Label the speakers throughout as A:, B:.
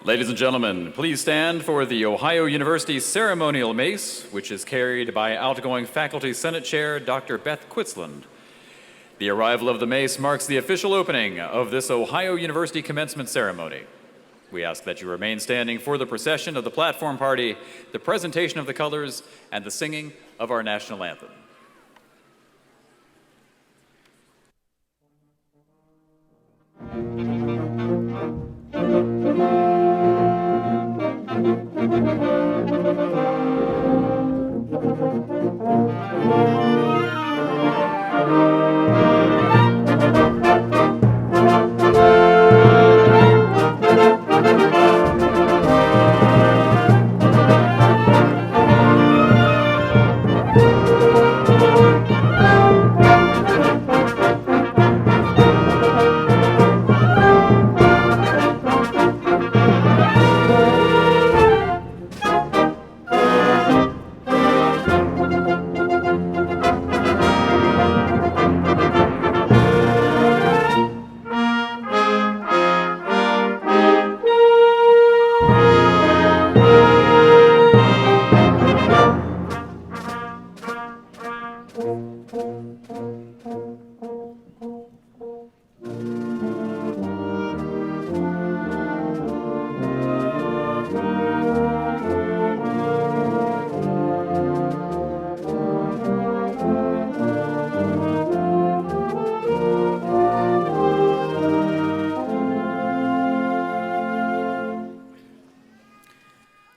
A: Ladies and gentlemen, please stand for the Ohio University Ceremonial Mace, which is carried by outgoing Faculty Senate Chair Dr. Beth Quitzland. The arrival of the mace marks the official opening of this Ohio University commencement ceremony. We ask that you remain standing for the procession of the platform party, the presentation of the colors, and the singing of our national anthem.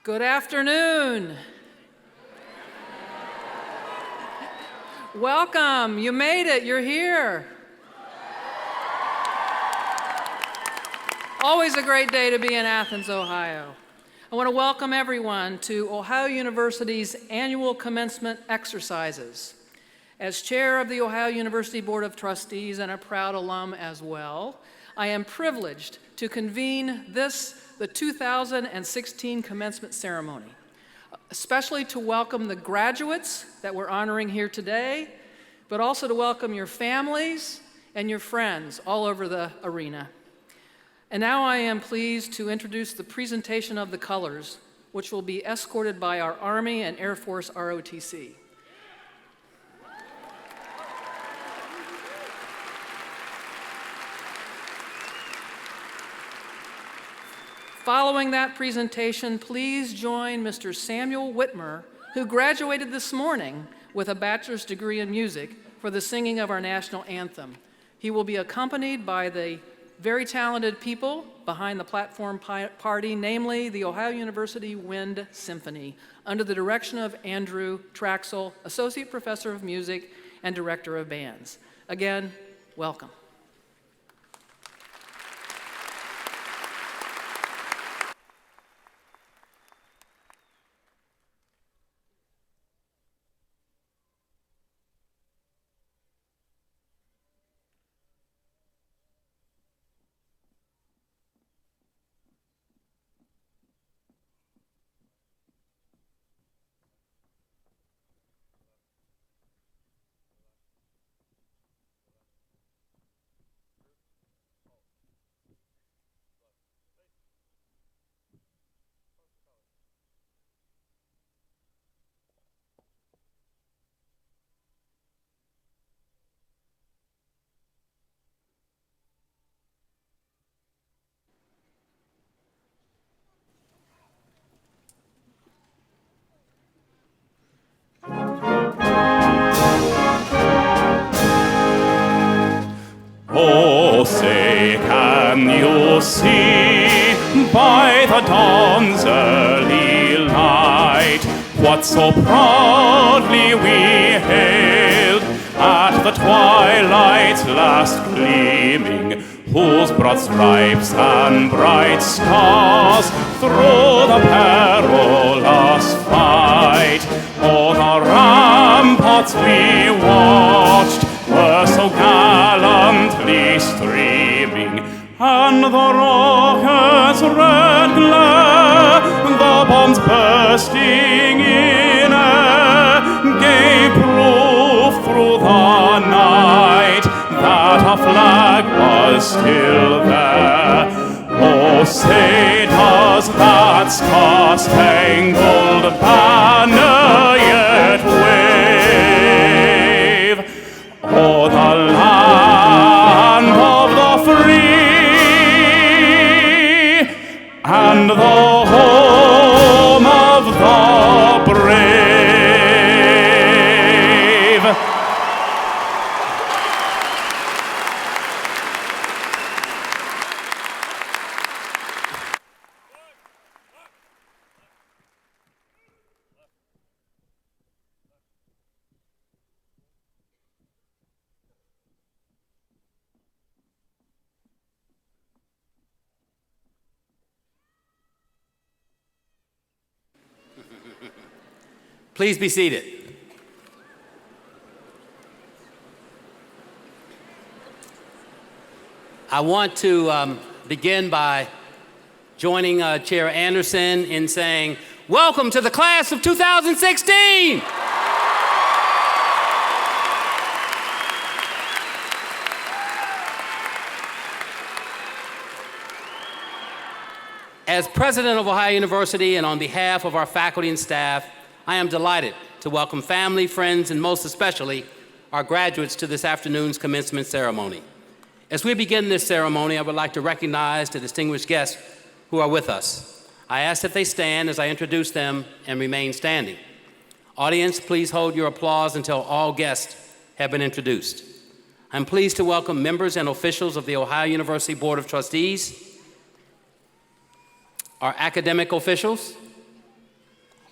B: Good afternoon. Welcome, you made it, you're here. Always a great day to be in Athens, Ohio. I want to welcome everyone to Ohio University's annual commencement exercises. As chair of the Ohio University Board of Trustees and a proud alum as well, I am privileged to convene the 2016 commencement ceremony, especially to welcome the graduates that we're honoring here today, but also to welcome your families and your friends all over the arena. And now I am pleased to introduce the presentation of the colors, which will be escorted by our Army and Air Force ROTC. Following that presentation, please join Mr. Samuel Whitmer, who graduated this morning with a bachelor's degree in music, for the singing of our national anthem. He will be accompanied by the very talented people behind the platform party, namely the Ohio University Wind Symphony, under the direction of Andrew Traxel, Associate Professor of Music and Director of Bands. Again, welcome.
C: Oh, say, can you see by the dawn's early light what so proudly we hailed at the twilight's last gleaming, whose broad stripes and bright stars through the perilous fight o'er the ramparts we watched were so gallantly streaming, and the rocket's red glare, the bombs bursting in air, gave proof through the night that our flag was still there. Oh, say, does that star-spangled banner yet wave? Oh, the land of the free and the home of the brave.
D: Please be seated. I want to begin by joining Chair Anderson in saying, welcome to the class of 2016! As president of Ohio University and on behalf of our faculty and staff, I am delighted to welcome family, friends, and most especially our graduates to this afternoon's commencement ceremony. As we begin this ceremony, I would like to recognize the distinguished guests who are with us. I ask that they stand as I introduce them and remain standing. Audience, please hold your applause until all guests have been introduced. I'm pleased to welcome members and officials of the Ohio University Board of Trustees, our academic officials,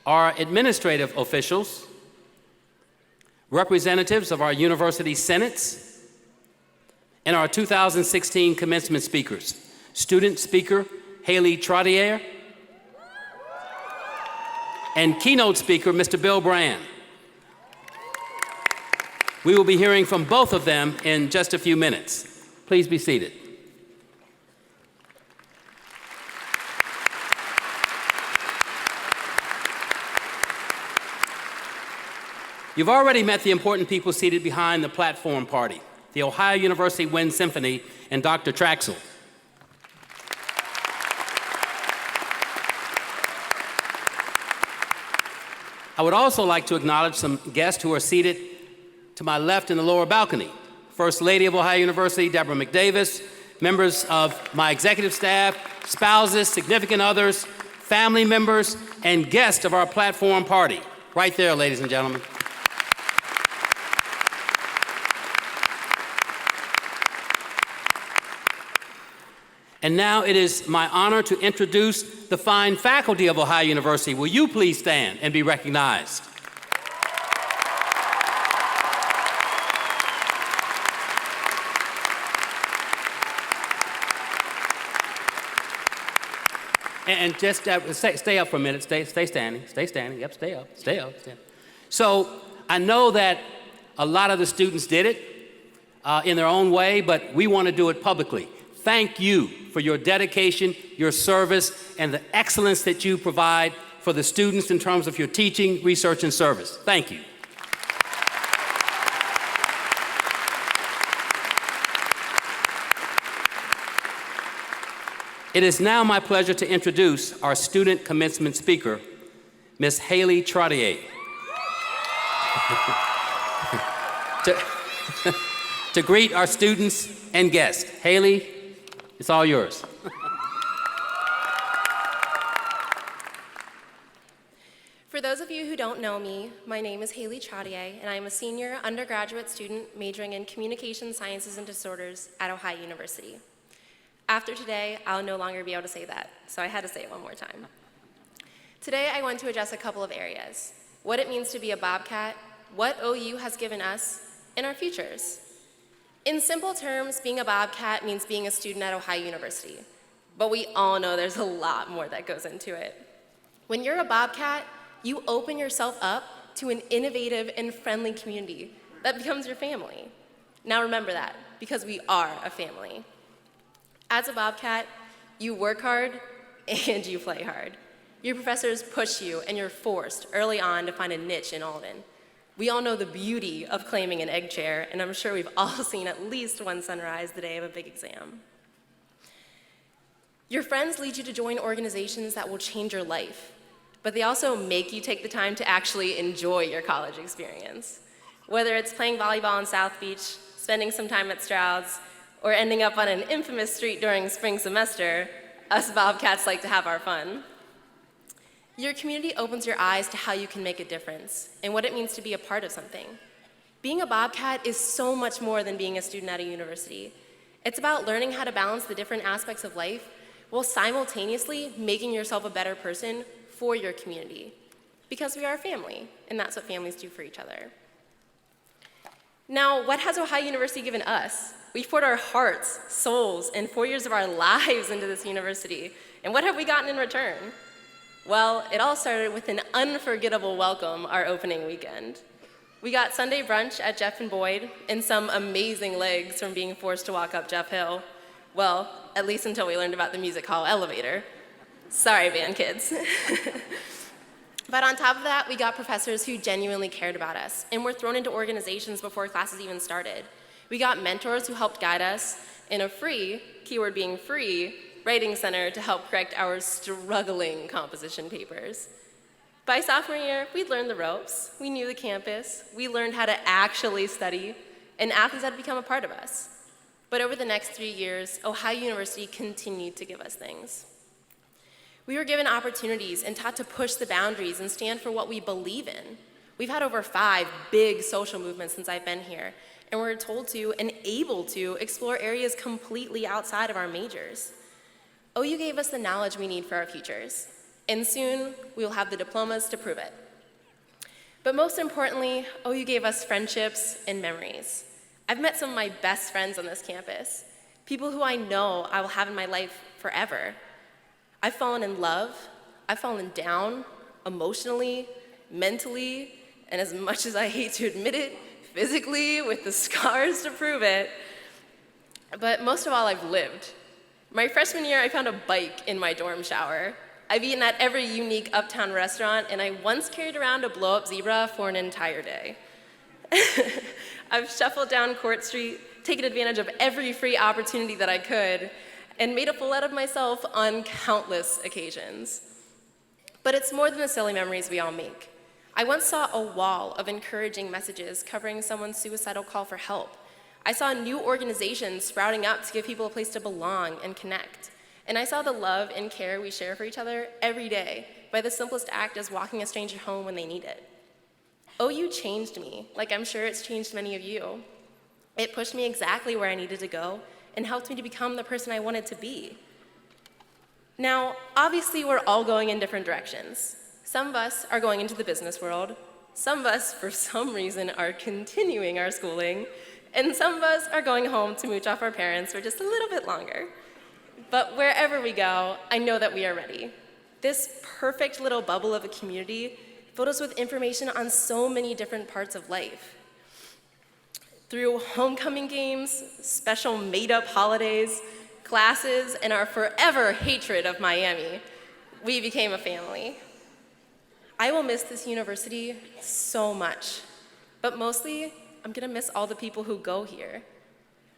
D: our administrative officials, representatives of our university senates, and our 2016 commencement speakers. Student speaker Haley Trottier and keynote speaker Mr. Bill Brand. We will be hearing from both of them in just a few minutes. Please be seated. You've already met the important people seated behind the platform party, the Ohio University Wind Symphony and Dr. Traxel. I would also like to acknowledge some guests who are seated to my left in the lower balcony. First Lady of Ohio University, Deborah McDavis, members of my executive staff, spouses, significant others, family members, and guests of our platform party. Right there, ladies and gentlemen. And now it is my honor to introduce the fine faculty of Ohio University. Will you please stand and be recognized? And just stay up for a minute. Stay standing. Stay standing. Yep, stay up. Stay up. Stay up. So I know that a lot of the students did it in their own way, but we want to do it publicly. Thank you for your dedication, your service, and the excellence that you provide for the students in terms of your teaching, research, and service. Thank you. It is now my pleasure to introduce our student commencement speaker, Ms. Haley Trottier. to greet our students and guests. Haley, it's all yours.
E: For those of you who don't know me, my name is Haley Trottier, and I am a senior undergraduate student majoring in Communication Sciences and Disorders at Ohio University. After today, I'll no longer be able to say that, so I had to say it one more time. Today, I want to address a couple of areas: what it means to be a Bobcat, what OU has given us, and our futures. In simple terms, being a Bobcat means being a student at Ohio University, but we all know there's a lot more that goes into it. When you're a Bobcat, you open yourself up to an innovative and friendly community that becomes your family. Now remember that, because we are a family. As a Bobcat, you work hard and you play hard. Your professors push you and you're forced early on to find a niche in Alden. We all know the beauty of claiming an egg chair, and I'm sure we've all seen at least one sunrise the day of a big exam. Your friends lead you to join organizations that will change your life, but they also make you take the time to actually enjoy your college experience. Whether it's playing volleyball in South Beach, spending some time at Stroud's, or ending up on an infamous street during spring semester, us Bobcats like to have our fun. Your community opens your eyes to how you can make a difference and what it means to be a part of something. Being a Bobcat is so much more than being a student at a university. It's about learning how to balance the different aspects of life while simultaneously making yourself a better person for your community. Because we are a family, and that's what families do for each other. Now, what has Ohio University given us? We've poured our hearts, souls, and 4 years of our lives into this university. And what have we gotten in return? Well, it all started with an unforgettable welcome our opening weekend. We got Sunday brunch at Jeff and Boyd and some amazing legs from being forced to walk up Jeff Hill. Well, at least until we learned about the music hall elevator. Sorry, band kids. But on top of that, we got professors who genuinely cared about us and were thrown into organizations before classes even started. We got mentors who helped guide us in a free, keyword being free, writing center to help correct our struggling composition papers. By sophomore year, we'd learned the ropes, we knew the campus, we learned how to actually study, and Athens had become a part of us. But over the next 3 years, Ohio University continued to give us things. We were given opportunities and taught to push the boundaries and stand for what we believe in. We've had over 5 big social movements since I've been here, and we're told to and able to explore areas completely outside of our majors. OU gave us the knowledge we need for our futures. And soon, we will have the diplomas to prove it. But most importantly, OU gave us friendships and memories. I've met some of my best friends on this campus, people who I know I will have in my life forever. I've fallen in love, I've fallen down emotionally, mentally, and as much as I hate to admit it, physically with the scars to prove it. But most of all, I've lived. My freshman year, I found a bike in my dorm shower. I've eaten at every unique uptown restaurant, and I once carried around a blow-up zebra for an entire day. I've shuffled down Court Street, taken advantage of every free opportunity that I could, and made a fool out of myself on countless occasions. But it's more than the silly memories we all make. I once saw a wall of encouraging messages covering someone's suicidal call for help. I saw new organizations sprouting up to give people a place to belong and connect. And I saw the love and care we share for each other every day by the simplest act as walking a stranger home when they need it. OU changed me, like I'm sure it's changed many of you. It pushed me exactly where I needed to go and helped me to become the person I wanted to be. Now, obviously, we're all going in different directions. Some of us are going into the business world. Some of us, for some reason, are continuing our schooling. And some of us are going home to mooch off our parents for just a little bit longer. But wherever we go, I know that we are ready. This perfect little bubble of a community filled us with information on so many different parts of life. Through homecoming games, special made-up holidays, classes, and our forever hatred of Miami, we became a family. I will miss this university so much, but mostly, I'm gonna miss all the people who go here.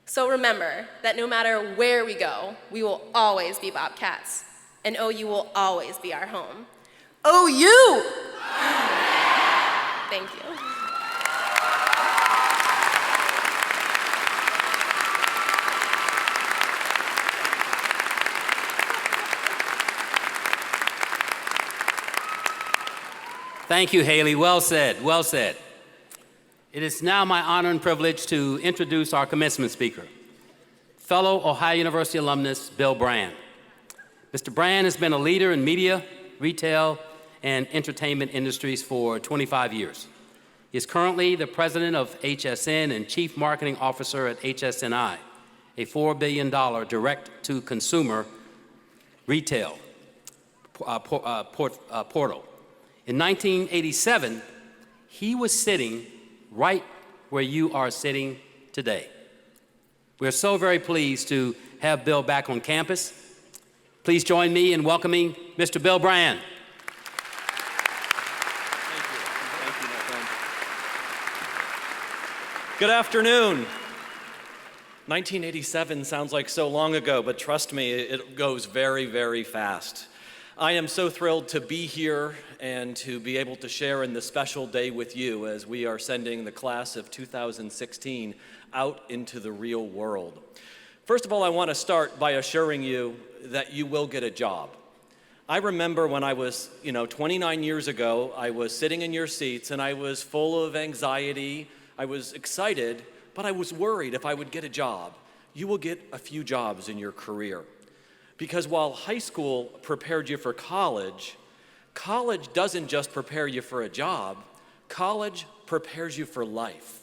E: So remember that no matter where we go, we will always be Bobcats, and OU will always be our home. OU! Thank you.
D: Thank you, Haley. Well said, well said. It is now my honor and privilege to introduce our commencement speaker, fellow Ohio University alumnus, Bill Brand. Mr. Brand has been a leader in media, retail, and entertainment industries for 25 years. He is currently the president of HSN and chief marketing officer at HSNI, a $4 billion direct-to-consumer retail portal. In 1987, he was sitting right where you are sitting today. We're so very pleased to have Bill back on campus. Please join me in welcoming Mr. Bill Brand.
F: Thank you, my friend. Good afternoon. 1987 sounds like so long ago, but trust me, it goes very, very fast. I am so thrilled to be here and to be able to share in this special day with you as we are sending the class of 2016 out into the real world. First of all, I want to start by assuring you that you will get a job. I remember when I was, 29 years ago, I was sitting in your seats and I was full of anxiety. I was excited, but I was worried if I would get a job. You will get a few jobs in your career. Because while high school prepared you for college, college doesn't just prepare you for a job, college prepares you for life.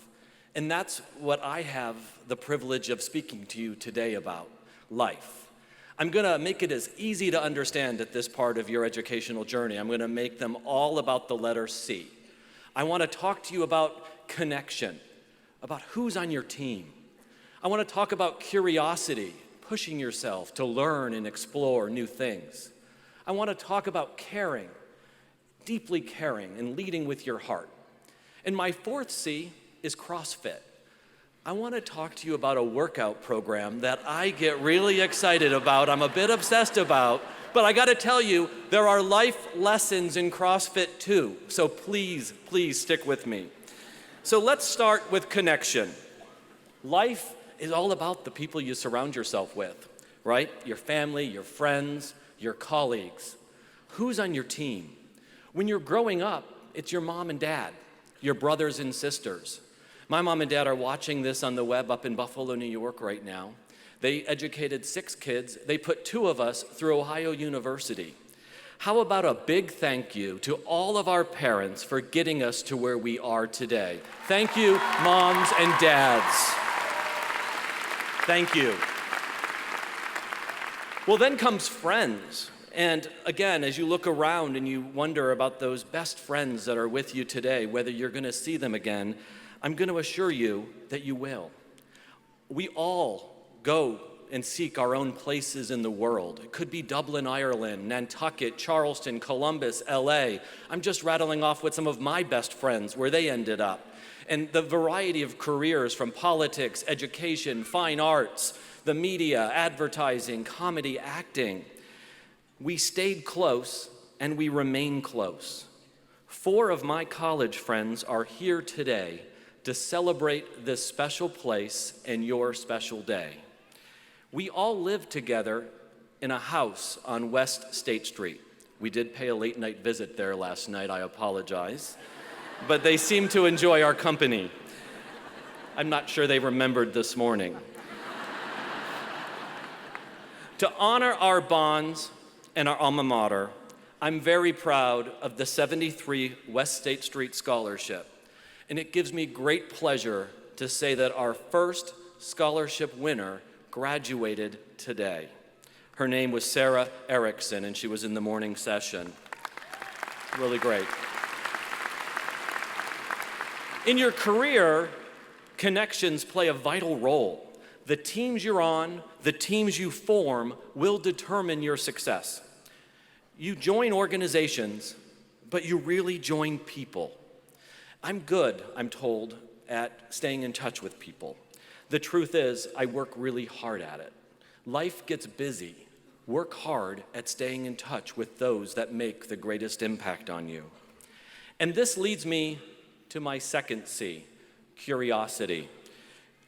F: And that's what I have the privilege of speaking to you today about, life. I'm gonna make it as easy to understand at this part of your educational journey. I'm gonna make them all about the letter C. I wanna talk to you about connection, about who's on your team. I wanna talk about curiosity, pushing yourself to learn and explore new things. I want to talk about caring, deeply caring and leading with your heart. And my fourth C is CrossFit. I want to talk to you about a workout program that I get really excited about, I'm a bit obsessed about, but I got to tell you, there are life lessons in CrossFit too, so please, please stick with me. So let's start with connection. Life is all about the people you surround yourself with, right? Your family, your friends, your colleagues. Who's on your team? When you're growing up, it's your mom and dad, your brothers and sisters. My mom and dad are watching this on the web up in Buffalo, New York right now. They educated 6 kids. They put 2 of us through Ohio University. How about a big thank you to all of our parents for getting us to where we are today? Thank you, moms and dads. Thank you. Well, then comes friends. And again, as you look around and you wonder about those best friends that are with you today, whether you're going to see them again, I'm going to assure you that you will. We all go and seek our own places in the world. It could be Dublin, Ireland, Nantucket, Charleston, Columbus, LA. I'm just rattling off with some of my best friends where they ended up. And the variety of careers from politics, education, fine arts, the media, advertising, comedy, acting. We stayed close and we remain close. 4 of my college friends are here today to celebrate this special place and your special day. We all live together in a house on West State Street. We did pay a late night visit there last night, I apologize. But they seem to enjoy our company. I'm not sure they remembered this morning. To honor our bonds and our alma mater, I'm very proud of the 73 West State Street Scholarship. And it gives me great pleasure to say that our first scholarship winner graduated today. Her name was Sarah Erickson, and she was in the morning session. Really great. In your career, connections play a vital role. The teams you're on, the teams you form, will determine your success. You join organizations, but you really join people. I'm good, I'm told, at staying in touch with people. The truth is, I work really hard at it. Life gets busy. Work hard at staying in touch with those that make the greatest impact on you. And this leads me to my second C, curiosity.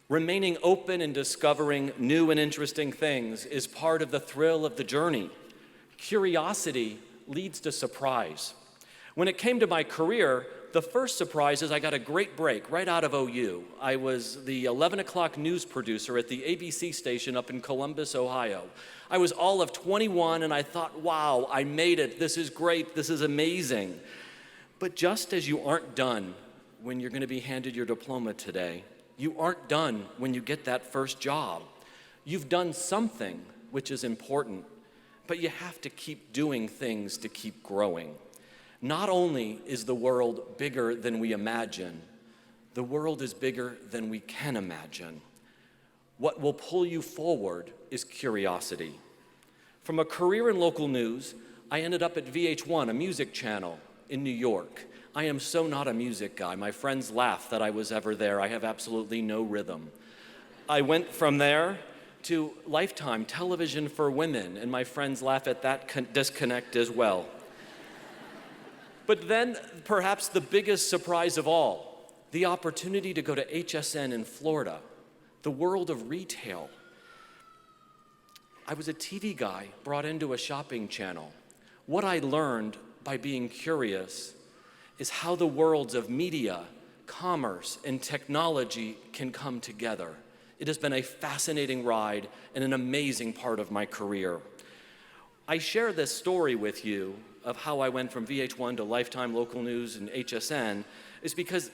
F: Remaining open and discovering new and interesting things is part of the thrill of the journey. Curiosity leads to surprise. When it came to my career, the first surprise is I got a great break right out of OU. I was the 11 o'clock news producer at the ABC station up in Columbus, Ohio. I was all of 21 and I thought, wow, I made it. This is great. This is amazing. But just as you aren't done when you're going to be handed your diploma today, you aren't done when you get that first job. You've done something which is important, but you have to keep doing things to keep growing. Not only is the world bigger than we imagine, the world is bigger than we can imagine. What will pull you forward is curiosity. From a career in local news, I ended up at VH1, a music channel in New York. I am so not a music guy. My friends laugh that I was ever there. I have absolutely no rhythm. I went from there to Lifetime television for women, and my friends laugh at that disconnect as well. But then, perhaps the biggest surprise of all, the opportunity to go to HSN in Florida, the world of retail. I was a TV guy brought into a shopping channel. What I learned by being curious is how the worlds of media, commerce, and technology can come together. It has been a fascinating ride and an amazing part of my career. I share this story with you of how I went from VH1 to Lifetime Local News and HSN is because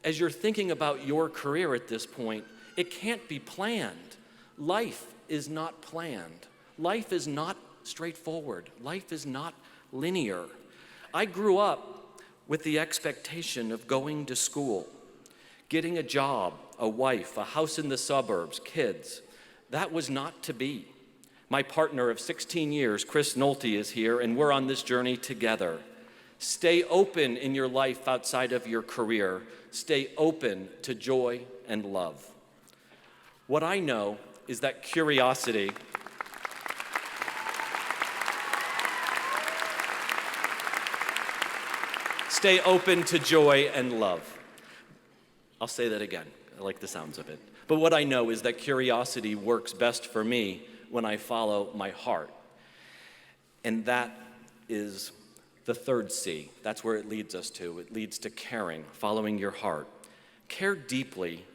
F: as you're thinking about your career at this point, it can't be planned. Life is not planned. Life is not straightforward. Life is not linear. I grew up with the expectation of going to school, getting a job, a wife, a house in the suburbs, kids. That was not to be. My partner of 16 years, Chris Nolte, is here, and we're on this journey together. Stay open in your life outside of your career. Stay open to joy and love. What I know is that curiosity stay open to joy and love. I'll say that again. I like the sounds of it. But what I know is that curiosity works best for me when I follow my heart. And that is the third C. That's where it leads us to. It leads to caring, following your heart. Care deeply,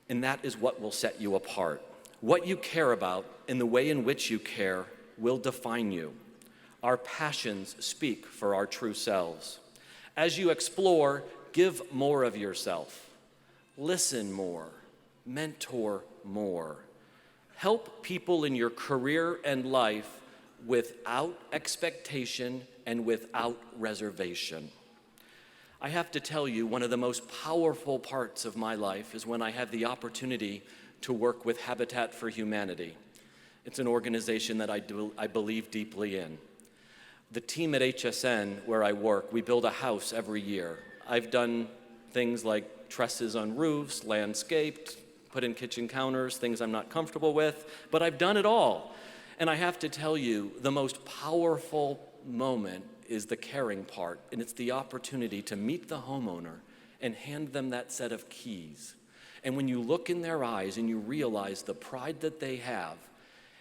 F: and that is what will set you apart. What you care about and the way in which you care will define you. Our passions speak for our true selves. As you explore, give more of yourself. Listen more. Mentor more. Help people in your career and life without expectation and without reservation. I have to tell you, one of the most powerful parts of my life is when I have the opportunity to work with Habitat for Humanity. It's an organization that I believe deeply in. The team at HSN, where I work, we build a house every year. I've done things like trusses on roofs, landscaped, put in kitchen counters, things I'm not comfortable with, but I've done it all. And I have to tell you, the most powerful moment is the caring part, and it's the opportunity to meet the homeowner and hand them that set of keys. And when you look in their eyes and you realize the pride that they have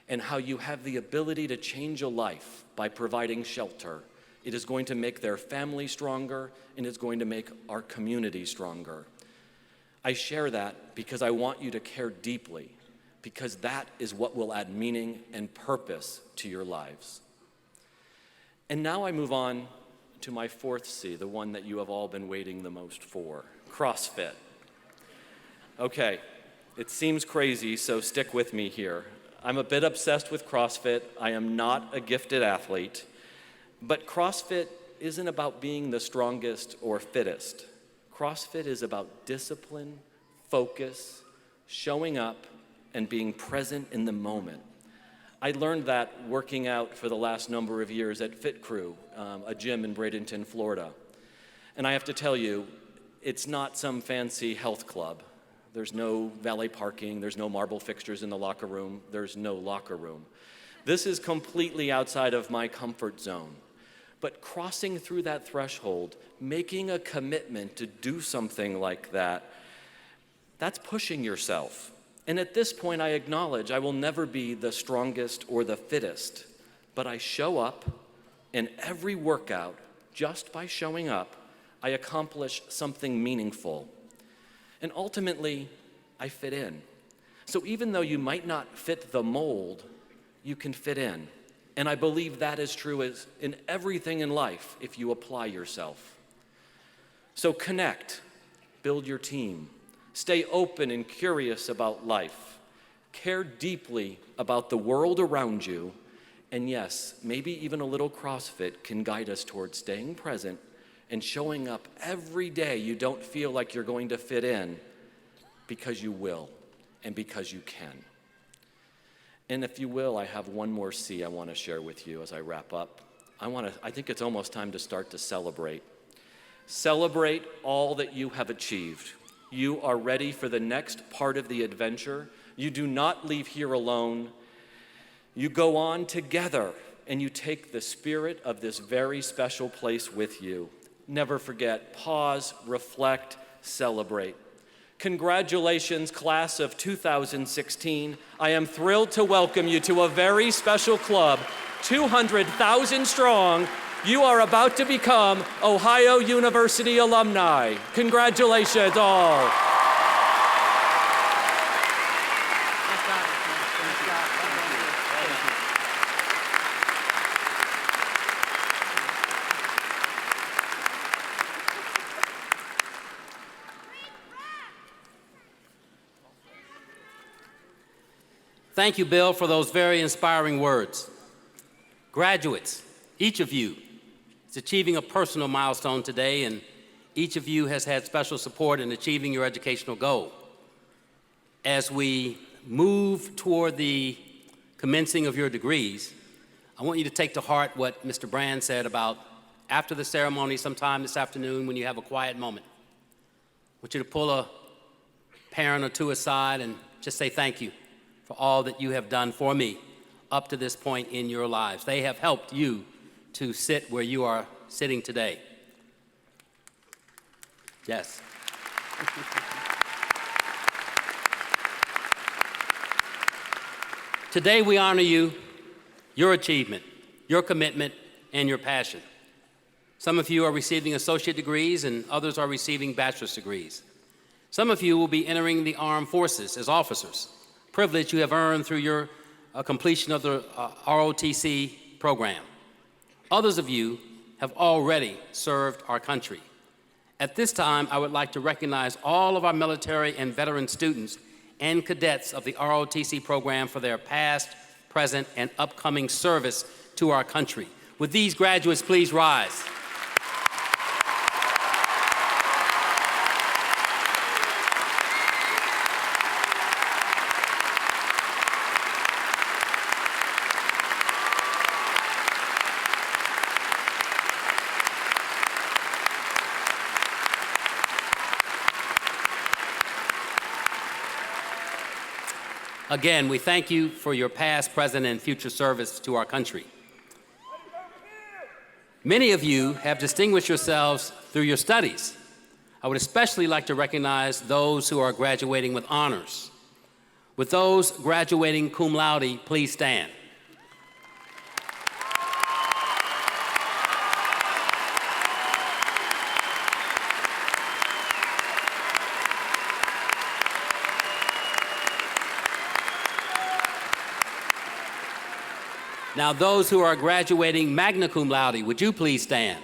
F: and how you have the ability to change a life by providing shelter, it is going to make their family stronger and it's going to make our community stronger. I share that because I want you to care deeply, because that is what will add meaning and purpose to your lives. And now I move on to my fourth C, the one that you have all been waiting the most for, CrossFit. Okay, it seems crazy, so stick with me here. I'm a bit obsessed with CrossFit. I am not a gifted athlete, but CrossFit isn't about being the strongest or fittest. CrossFit is about discipline, focus, showing up, and being present in the moment. I learned that working out for the last number of years at Fit Crew, a gym in Bradenton, Florida. And I have to tell you, it's not some fancy health club. There's no valet parking, there's no marble fixtures in the locker room, there's no locker room. This is completely outside of my comfort zone. But crossing through that threshold, making a commitment to do something like that, that's pushing yourself. And at this point, I acknowledge I will never be the strongest or the fittest, but I show up, and every workout, just by showing up, I accomplish something meaningful. And ultimately, I fit in. So even though you might not fit the mold, you can fit in. And I believe that is true as in everything in life if you apply yourself. So connect, build your team, stay open and curious about life, care deeply about the world around you, and yes, maybe even a little CrossFit can guide us towards staying present and showing up every day you don't feel like you're going to fit in, because you will and because you can. And if you will, I have one more C I want to share with you as I wrap up. I think it's almost time to start to celebrate. Celebrate all that you have achieved. You are ready for the next part of the adventure. You do not leave here alone. You go on together, and you take the spirit of this very special place with you. Never forget, pause, reflect, celebrate. Congratulations, class of 2016. I am thrilled to welcome you to a very special club, 200,000 strong. You are about to become Ohio University alumni. Congratulations all.
D: Thank you, Bill, for those very inspiring words. Graduates, each of you is achieving a personal milestone today, and each of you has had special support in achieving your educational goal. As we move toward the commencing of your degrees, I want you to take to heart what Mr. Brand said about after the ceremony sometime this afternoon when you have a quiet moment. I want you to pull a parent or two aside and just say thank you for all that you have done for me up to this point in your lives. They have helped you to sit where you are sitting today. Yes. Today we honor you, your achievement, your commitment, and your passion. Some of you are receiving associate degrees and others are receiving bachelor's degrees. Some of you will be entering the armed forces as officers, privilege you have earned through your completion of the ROTC program. Others of you have already served our country. At this time, I would like to recognize all of our military and veteran students and cadets of the ROTC program for their past, present, and upcoming service to our country. Would these graduates please rise? Again, we thank you for your past, present, and future service to our country. Many of you have distinguished yourselves through your studies. I would especially like to recognize those who are graduating with honors. With those graduating cum laude, please stand. Now, those who are graduating magna cum laude, would you please stand?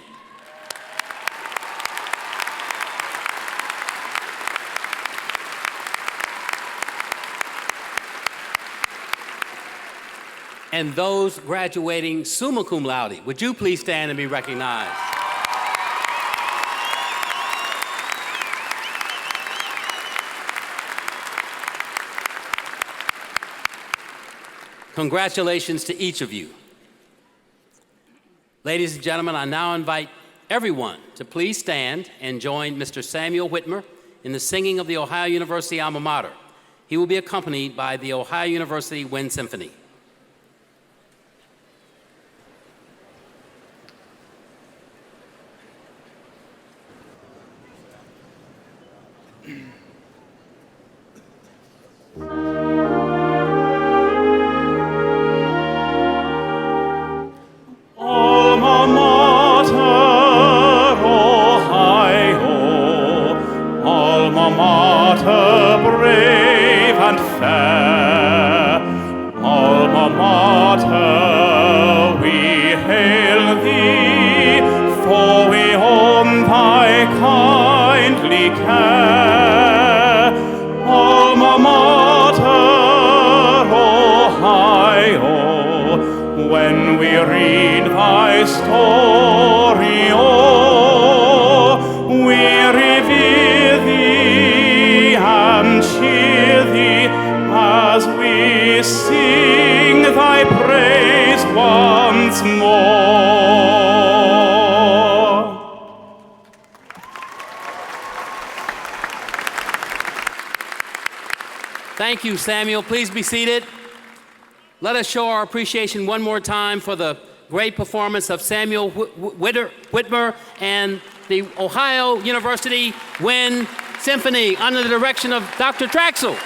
D: And those graduating summa cum laude, would you please stand and be recognized? Congratulations to each of you. Ladies and gentlemen, I now invite everyone to please stand and join Mr. Samuel Whitmer in the singing of the Ohio University alma mater. He will be accompanied by the Ohio University Wind Symphony. Thank you, Samuel. Please be seated. Let us show our appreciation one more time for the great performance of Samuel Whitmer and the Ohio University Wind Symphony under the direction of Dr. Traxel.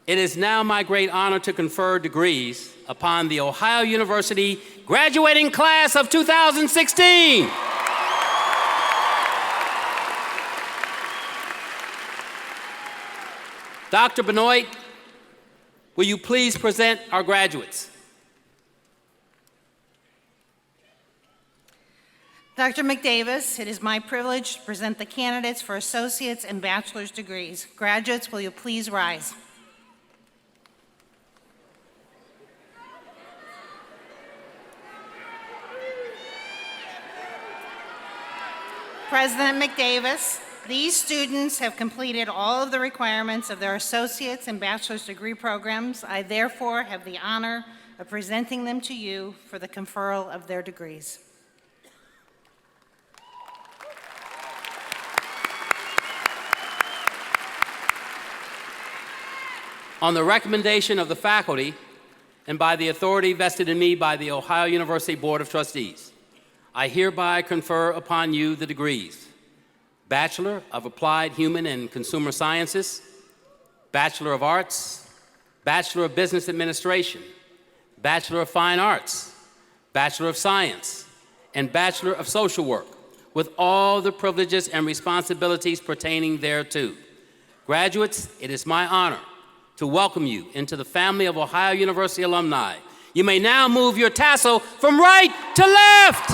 D: It is now my great honor to confer degrees upon the Ohio University graduating class of 2016. Dr. Benoit, will you please present our graduates?
G: Dr. McDavis, it is my privilege to present the candidates for associate's and bachelor's degrees. Graduates, will you please rise? President McDavis, these students have completed all of the requirements of their associate's and bachelor's degree programs. I therefore have the honor of presenting them to you for the conferral of their degrees.
D: On the recommendation of the faculty and by the authority vested in me by the Ohio University Board of Trustees, I hereby confer upon you the degrees: Bachelor of Applied Human and Consumer Sciences, Bachelor of Arts, Bachelor of Business Administration, Bachelor of Fine Arts, Bachelor of Science, and Bachelor of Social Work, with all the privileges and responsibilities pertaining thereto. Graduates, it is my honor to welcome you into the family of Ohio University alumni. You may now move your tassel from right to left.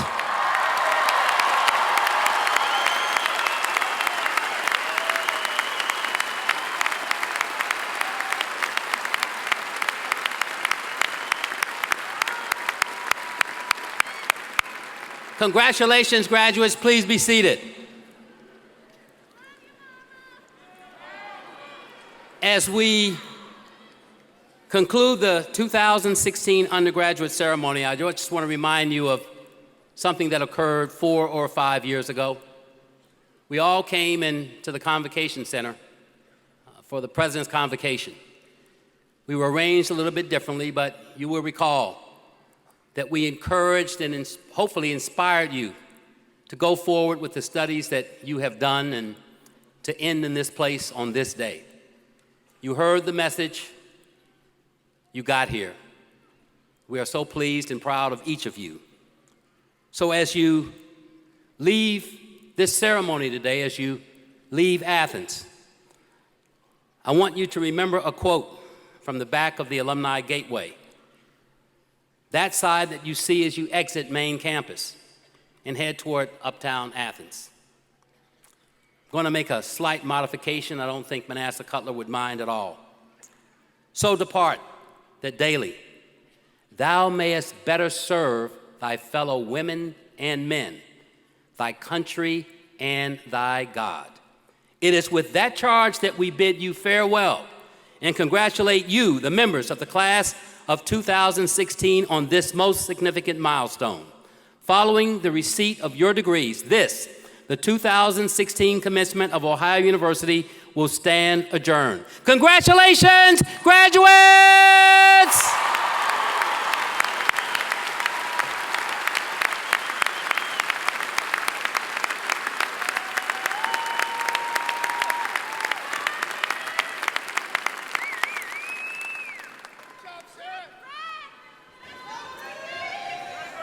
D: Congratulations, graduates. Please be seated. As we conclude the 2016 undergraduate ceremony, I just want to remind you of something that occurred 4 or 5 years ago. We all came into the Convocation Center for the President's Convocation. We were arranged a little bit differently, but you will recall that we encouraged and hopefully inspired you to go forward with the studies that you have done and to end in this place on this day. You heard the message, you got here. We are so pleased and proud of each of you. So as you leave this ceremony today, as you leave Athens, I want you to remember a quote from the back of the Alumni Gateway. That side that you see as you exit main campus and head toward uptown Athens. I'm going to make a slight modification. I don't think Manasseh Cutler would mind at all. So depart, that daily thou mayest better serve thy fellow women and men, thy country and thy God. It is with that charge that we bid you farewell and congratulate you, the members of the class of 2016, on this most significant milestone. Following the receipt of your degrees, the 2016 commencement of Ohio University, will stand adjourned. Congratulations, graduates!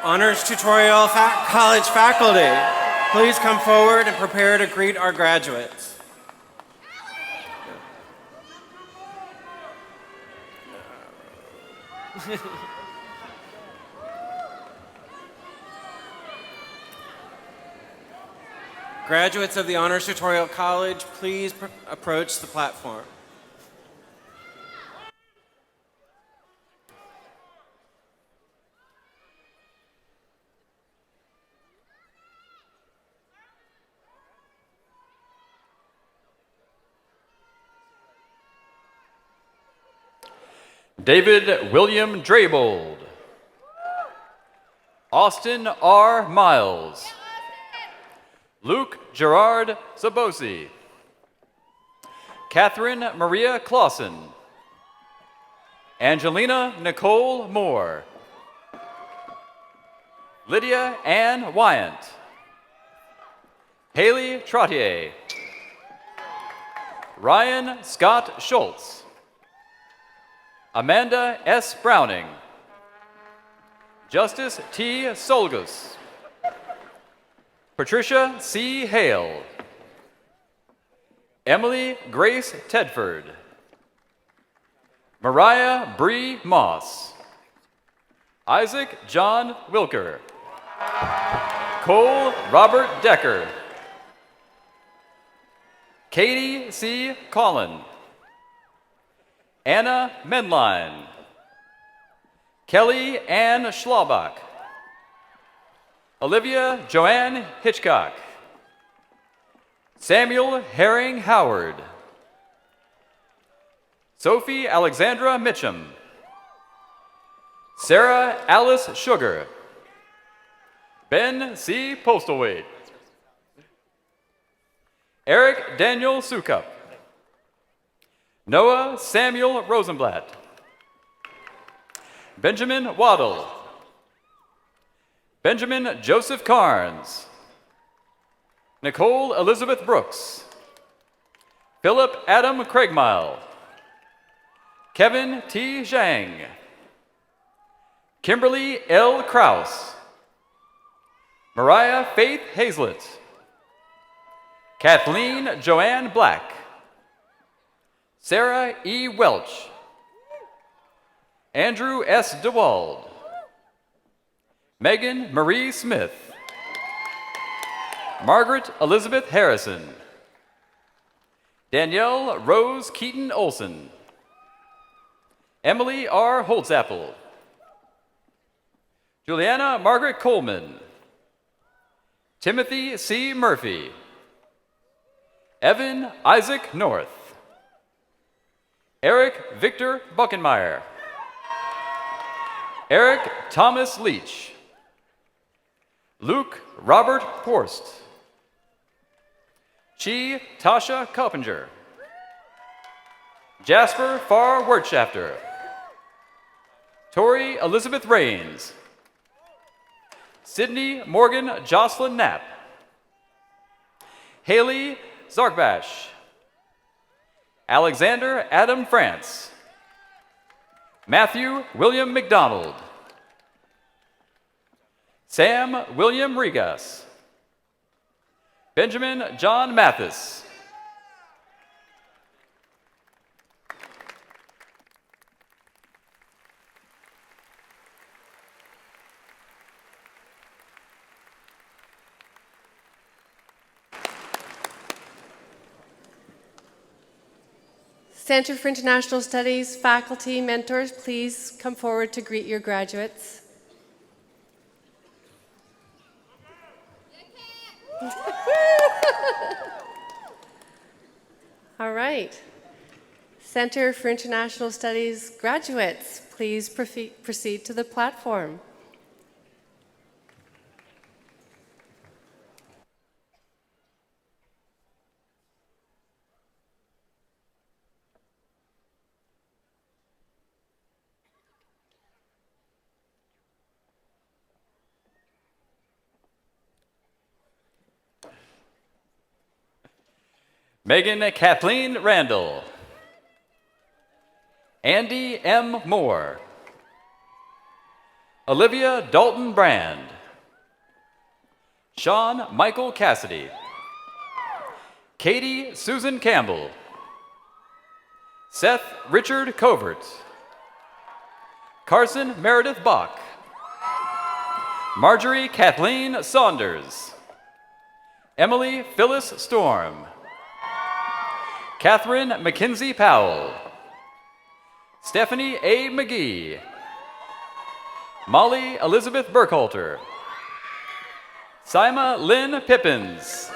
H: Honors Tutorial College faculty, please come forward and prepare to greet our graduates. Graduates of the Honors Tutorial College, please approach the platform.
A: David William Draybold. Austin R. Miles. Luke Gerard Zabosi. Catherine Maria Clausen. Angelina Nicole Moore. Lydia Ann Wyant. Haley Trottier. Ryan Scott Schultz. Amanda S. Browning. Justice T. Solgus. Patricia C. Hale. Emily Grace Tedford. Mariah Bree Moss. Isaac John Wilker. Cole Robert Decker. Katie C. Collin. Anna Medline. Kelly Ann Schlabach. Olivia Joanne Hitchcock. Samuel Herring Howard. Sophie Alexandra Mitchum. Sarah Alice Sugar. Ben C. Postlethwaite. Eric Daniel Sukup. Noah Samuel Rosenblatt. Benjamin Waddle. Benjamin Joseph Carnes. Nicole Elizabeth Brooks. Philip Adam Craigmile. Kevin T. Zhang. Kimberly L. Kraus. Mariah Faith Hazlett. Kathleen Joanne Black. Sarah E. Welch. Andrew S. DeWald. Megan Marie Smith. Margaret Elizabeth Harrison. Danielle Rose Keaton Olson. Emily R. Holtzapfel. Juliana Margaret Coleman. Timothy C. Murphy. Evan Isaac North. Eric Victor Buckenmeyer. Eric Thomas Leach. Luke Robert Horst. Chi Tasha Coppinger. Jasper Farr Wertschafter. Tori Elizabeth Rains. Sydney Morgan Jocelyn Knapp. Haley Zarkbash. Alexander Adam France. Matthew William McDonald. Sam William Regas. Benjamin John Mathis.
I: Center for International Studies, faculty, mentors, please come forward to greet your graduates. All right. Center for International Studies graduates, please proceed to the platform.
A: Megan Kathleen Randall. Andy M. Moore. Olivia Dalton Brand. Sean Michael Cassidy. Katie Susan Campbell. Seth Richard Covert. Carson Meredith Bach. Marjorie Kathleen Saunders. Emily Phyllis Storm. Catherine Mackenzie Powell. Stephanie A. McGee. Molly Elizabeth Burkhalter. Sima Lynn Pippins.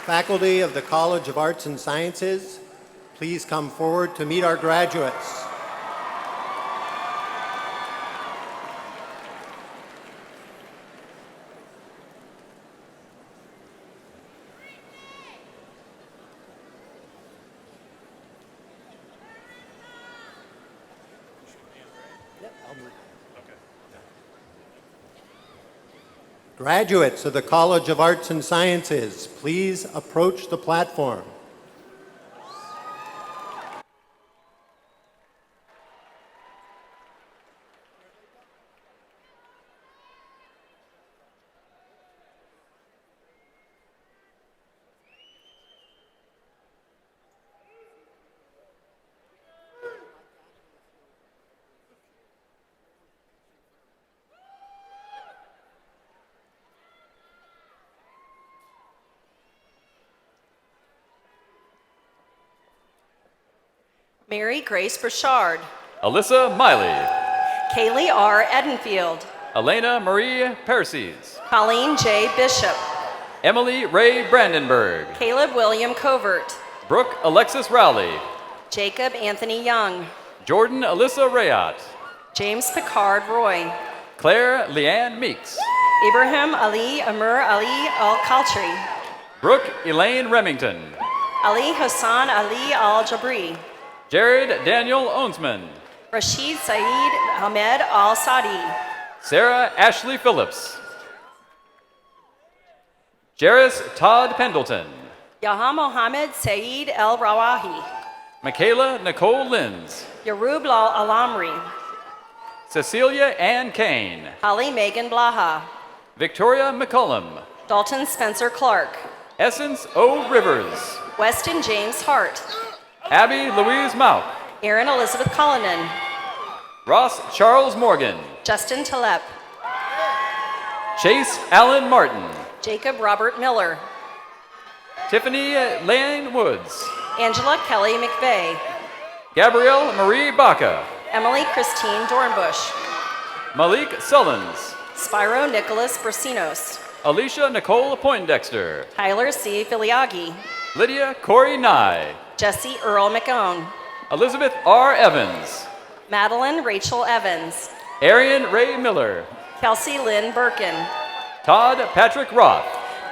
J: Faculty of the College of Arts and Sciences, please come forward to meet our graduates. Graduates of the College of Arts and Sciences, please approach the platform.
K: Mary Grace Burchard.
A: Alyssa Miley.
K: Kaylee R. Edenfield.
A: Elena Marie Perses.
K: Colleen J. Bishop.
A: Emily Ray Brandenburg.
K: Caleb William Covert.
A: Brooke Alexis Rowley.
K: Jacob Anthony Young.
A: Jordan Alyssa Rayat.
K: James Picard Roy.
A: Claire Leanne Meeks.
K: Ibrahim Ali Amur Ali Al-Kaltri.
A: Brooke Elaine Remington.
K: Ali Hassan Ali Al-Jabri.
A: Jared Daniel Ownsman.
K: Rashid Saeed Ahmed Al-Sadi.
A: Sarah Ashley Phillips. Jairus Todd Pendleton.
K: Yaha Mohammed Saeed El-Rawahi.
A: Michaela Nicole Linz.
K: Yarublal Alamri,
A: Cecilia Ann Kane.
K: Holly Megan Blaha,
A: Victoria McCullum.
K: Dalton Spencer Clark,
A: Essence O. Rivers.
K: Weston James Hart,
A: Abby Louise Mauck.
K: Erin Elizabeth Cullinan,
A: Ross Charles Morgan.
K: Justin Talep,
A: Chase Allen Martin.
K: Jacob Robert Miller,
A: Tiffany Lane Woods.
K: Angela Kelly McVeigh,
A: Gabrielle Marie Baca.
K: Emily Christine Dornbush,
A: Malik Sullins.
K: Spyro Nicholas Brasinos,
A: Alicia Nicole Poindexter.
K: Tyler C. Filiagi,
A: Lydia Corey Nye.
K: Jesse Earl McOwen,
A: Elizabeth R. Evans.
K: Madeline Rachel Evans,
A: Arian Ray Miller.
K: Kelsey Lynn Birkin,
A: Todd Patrick Roth.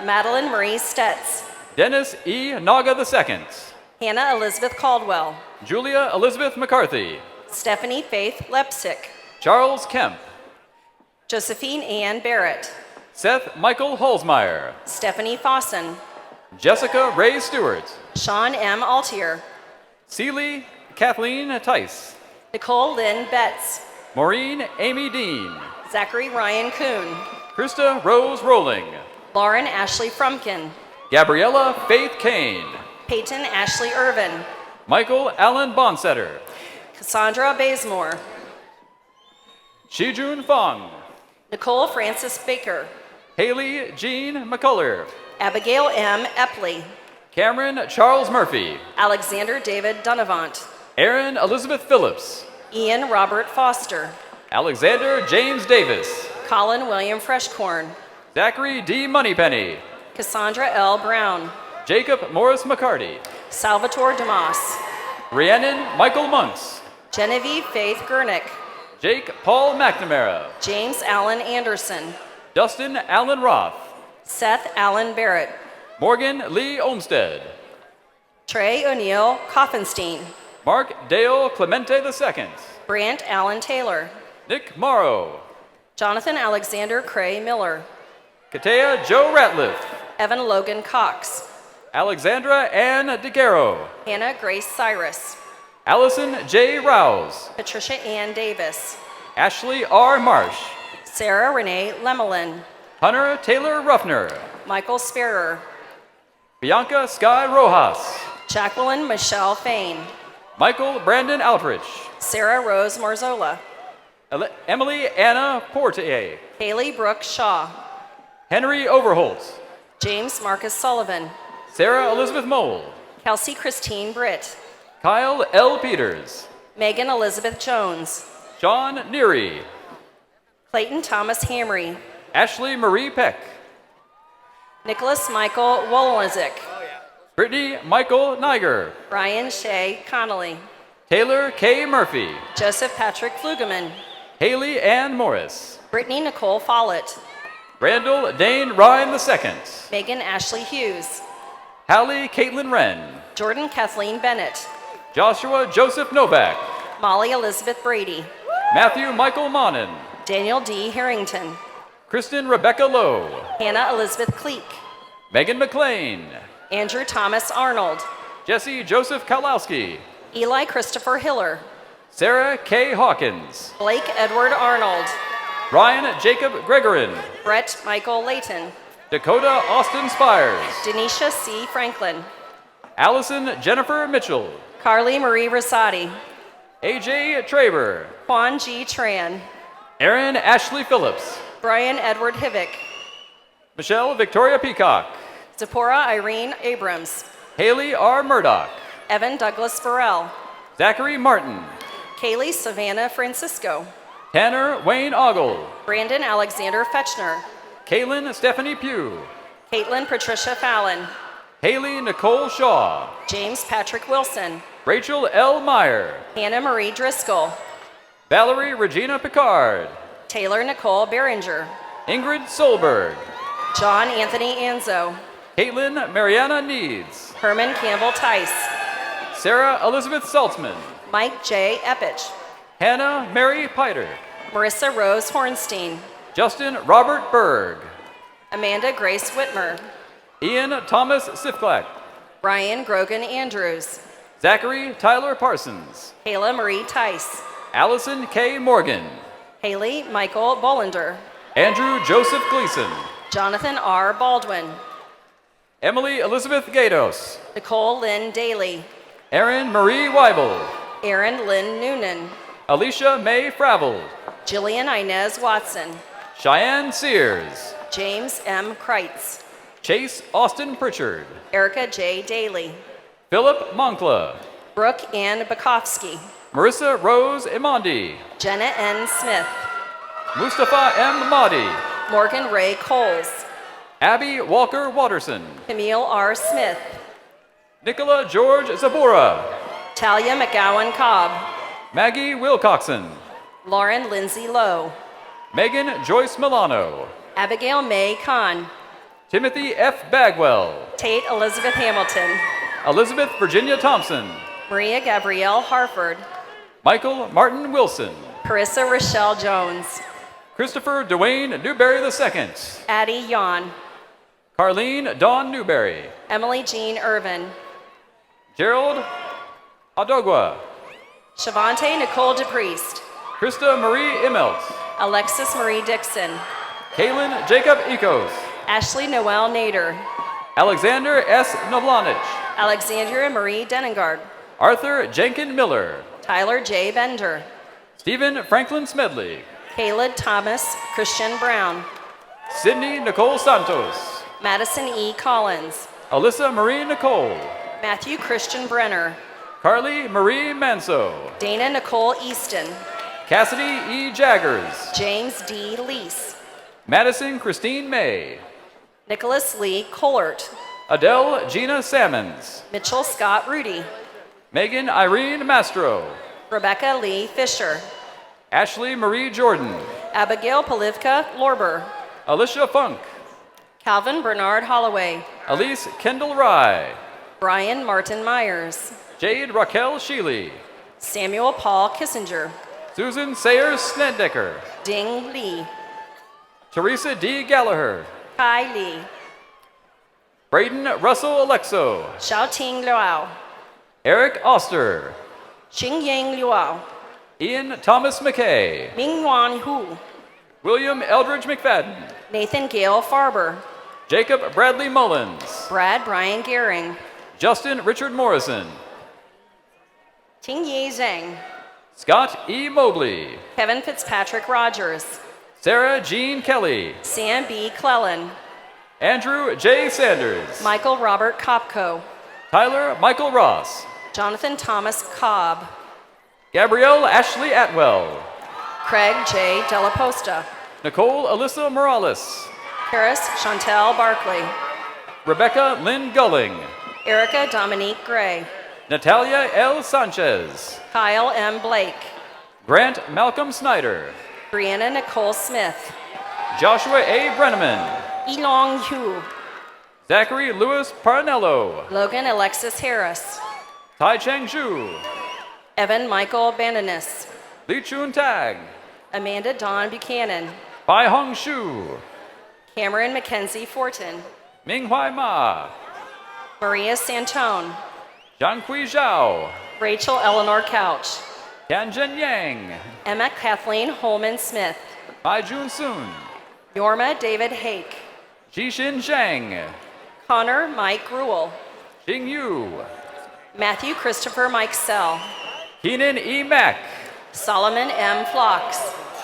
K: Madeline Marie Stetz,
A: Dennis E. Naga II.
K: Hannah Elizabeth Caldwell,
A: Julia Elizabeth McCarthy.
K: Stephanie Faith Lepsick,
A: Charles Kemp.
K: Josephine Ann Barrett,
A: Seth Michael Holzmeyer.
K: Stephanie Fossen,
A: Jessica Ray Stewart.
K: Sean M. Altier,
A: Seeley Kathleen Tice.
K: Nicole Lynn Betts,
A: Maureen Amy Dean.
K: Zachary Ryan Kuhn,
A: Krista Rose Rolling.
K: Lauren Ashley Frumkin,
A: Gabriella Faith Kane.
K: Peyton Ashley Irvin,
A: Michael Allen Bonsetter.
K: Cassandra Bazemore,
A: Shijun Fong.
K: Nicole Francis Baker,
A: Haley Jean McCuller.
K: Abigail M. Epley,
A: Cameron Charles Murphy.
K: Alexander David Dunavant,
A: Aaron Elizabeth Phillips.
K: Ian Robert Foster,
A: Alexander James Davis.
K: Colin William Freshcorn,
A: Zachary D. Moneypenny.
K: Cassandra L. Brown,
A: Jacob Morris McCarty.
K: Salvatore Damas,
A: Rhiannon Michael Monks.
K: Genevieve Faith Gurnick,
A: Jake Paul McNamara.
K: James Allen Anderson,
A: Dustin Allen Roth.
K: Seth Allen Barrett,
A: Morgan Lee Olmsted.
K: Trey O'Neill Coffenstein,
A: Mark Dale Clemente II.
K: Brant Allen Taylor,
A: Nick Morrow.
K: Jonathan Alexander Cray Miller,
A: Katea Joe Ratliff.
K: Evan Logan Cox,
A: Alexandra Ann DeGarro.
K: Hannah Grace Cyrus,
A: Allison J. Rouse.
K: Patricia Ann Davis,
A: Ashley R. Marsh.
K: Sarah Renee Lemelin,
A: Hunter Taylor Ruffner.
K: Michael Sperrer,
A: Bianca Sky Rojas.
K: Jacqueline Michelle Fain,
A: Michael Brandon Altrich.
K: Sarah Rose Marzola,
A: Emily Anna Portier.
K: Haley Brooke Shaw,
A: Henry Overholt.
K: James Marcus Sullivan,
A: Sarah Elizabeth Mole.
K: Kelsey Christine Britt,
A: Kyle L. Peters.
K: Megan Elizabeth Jones,
A: Sean Neary.
K: Clayton Thomas Hamry,
A: Ashley Marie Peck.
K: Nicholas Michael Wolonizik,
A: Brittany Michael Niger.
K: Brian Shea Connolly,
A: Taylor K. Murphy.
K: Joseph Patrick Flugeman,
A: Haley Ann Morris.
K: Brittany Nicole Follett,
A: Randall Dane Ryan II.
K: Megan Ashley Hughes,
A: Hallie Caitlin Wren.
K: Jordan Kathleen Bennett,
A: Joshua Joseph Novak.
K: Molly Elizabeth Brady,
A: Matthew Michael Monin.
K: Daniel D. Harrington,
A: Kristen Rebecca Lowe.
K: Hannah Elizabeth Cleek,
A: Megan McLean.
K: Andrew Thomas Arnold,
A: Jesse Joseph Kalowski.
K: Eli Christopher Hiller,
A: Sarah K. Hawkins.
K: Blake Edward Arnold,
A: Ryan Jacob Gregorin.
K: Brett Michael Layton,
A: Dakota Austin Spires.
K: Denisha C. Franklin,
A: Allison Jennifer Mitchell.
K: Carly Marie Rosati,
A: AJ Traber.
K: Juan G. Tran,
A: Aaron Ashley Phillips.
K: Brian Edward Hivick,
A: Michelle Victoria Peacock.
K: Zipporah Irene Abrams,
A: Haley R. Murdoch.
K: Evan Douglas Burrell,
A: Zachary Martin.
K: Kaylee Savannah Francisco,
A: Tanner Wayne Ogle.
K: Brandon Alexander Fetchner,
A: Kaylin Stephanie Pugh.
K: Caitlin Patricia Fallon,
A: Haley Nicole Shaw.
K: James Patrick Wilson,
A: Rachel L. Meyer.
K: Hannah Marie Driscoll,
A: Valerie Regina Picard.
K: Taylor Nicole Behringer,
A: Ingrid Solberg.
K: John Anthony Anzo,
A: Caitlin Mariana Needs.
K: Herman Campbell Tice,
A: Sarah Elizabeth Saltzman.
K: Mike J. Epich,
A: Hannah Mary Piter.
K: Marissa Rose Hornstein,
A: Justin Robert Berg.
K: Amanda Grace Whitmer,
A: Ian Thomas Sifklack.
K: Ryan Grogan Andrews,
A: Zachary Tyler Parsons.
K: Kayla Marie Tice.
A: Allison K. Morgan.
K: Haley Michael Bollender.
A: Andrew Joseph Gleason.
K: Jonathan R. Baldwin.
A: Emily Elizabeth Gatos.
K: Nicole Lynn Daly.
A: Erin Marie Weibel.
K: Erin Lynn Noonan.
A: Alicia May Fravel.
K: Jillian Inez Watson.
A: Cheyenne Sears.
K: James M. Kreitz.
A: Chase Austin Pritchard.
K: Erica J. Daly.
A: Philip Moncla.
K: Brooke Ann Bukowski.
A: Marissa Rose Imondi.
K: Jenna N. Smith.
A: Mustafa M. Mahdi.
K: Morgan Ray Coles.
A: Abby Walker Watterson.
K: Camille R. Smith.
A: Nicola George Zabora.
K: Talia McGowan Cobb.
A: Maggie Wilcoxon.
K: Lauren Lindsay Lowe.
A: Megan Joyce Milano.
K: Abigail May Kahn.
A: Timothy F. Bagwell.
K: Tate Elizabeth Hamilton.
A: Elizabeth Virginia Thompson.
K: Maria Gabrielle Harford.
A: Michael Martin Wilson.
K: Carissa Rochelle Jones.
A: Christopher Dwayne Newberry II.
K: Addie Yon.
A: Carlene Dawn Newberry.
K: Emily Jean Irvin.
A: Gerald Adogwa.
K: Shavante Nicole DePriest.
A: Krista Marie Immelt.
K: Alexis Marie Dixon.
A: Kaylin Jacob Ecos.
K: Ashley Noel Nader.
A: Alexander S. Noblanich.
K: Alexandria Marie Denengard.
A: Arthur Jenkin Miller.
K: Tyler J. Bender.
A: Stephen Franklin Smedley.
K: Caleb Thomas Christian Brown.
A: Sydney Nicole Santos.
K: Madison E. Collins.
A: Alyssa Marie Nicole.
K: Matthew Christian Brenner.
A: Carly Marie Manso.
K: Dana Nicole Easton.
A: Cassidy E. Jaggers.
K: James D. Lease.
A: Madison Christine May.
K: Nicholas Lee Collert.
A: Adele Gina Sammons.
K: Mitchell Scott Rudy.
A: Megan Irene Mastro.
K: Rebecca Lee Fisher.
A: Ashley Marie Jordan.
K: Abigail Polivka Lorber.
A: Alicia Funk.
K: Calvin Bernard Holloway.
A: Elise Kendall Rye.
K: Brian Martin Myers.
A: Jade Raquel Sheely.
K: Samuel Paul Kissinger.
A: Susan Sayers Sneddecker.
K: Ding Lee.
A: Teresa D. Gallagher.
K: Kai Lee.
A: Braden Russell Alexo.
K: Xiaoting Luo.
A: Eric Oster.
K: Xingyang Luo.
A: Ian Thomas McKay.
K: Mingyuan Hu.
A: William Eldridge McFadden.
K: Nathan Gale Farber.
A: Jacob Bradley Mullins.
K: Brad Brian Gehring.
A: Justin Richard Morrison.
K: Tingyi Zhang.
A: Scott E. Mobley.
K: Kevin Fitzpatrick Rogers.
A: Sarah Jean Kelly.
K: Sam B. Clellan.
A: Andrew J. Sanders.
K: Michael Robert Kopko.
A: Tyler Michael Ross.
K: Jonathan Thomas Cobb.
A: Gabrielle Ashley Atwell.
K: Craig J. Della Posta.
A: Nicole Alyssa Morales.
K: Paris Chantel Barkley.
A: Rebecca Lynn Gulling.
K: Erica Dominique Gray.
A: Natalia L. Sanchez.
K: Kyle M. Blake.
A: Grant Malcolm Snyder.
K: Brianna Nicole Smith.
A: Joshua A. Brenneman.
K: Elong Hu.
A: Zachary Lewis Parnello.
K: Logan Alexis Harris.
A: Tai Chang Zhu.
K: Evan Michael Bandanis.
A: Li Chun Tag.
K: Amanda Dawn Buchanan.
A: Bai Hong Shu.
K: Cameron Mackenzie Fortin.
A: Ming Hui Ma.
K: Maria Santone.
A: Jiankui Zhao.
K: Rachel Eleanor Couch.
A: Tianjin Yang.
K: Emma Kathleen Holman Smith.
A: Bai Jun Soon.
K: Yorma David Hake.
A: Jixin Zhang.
K: Connor Mike Gruel.
A: Jing Yu.
K: Matthew Christopher Mike Sell.
A: Keenan E. Mack.
K: Solomon M. Phlox.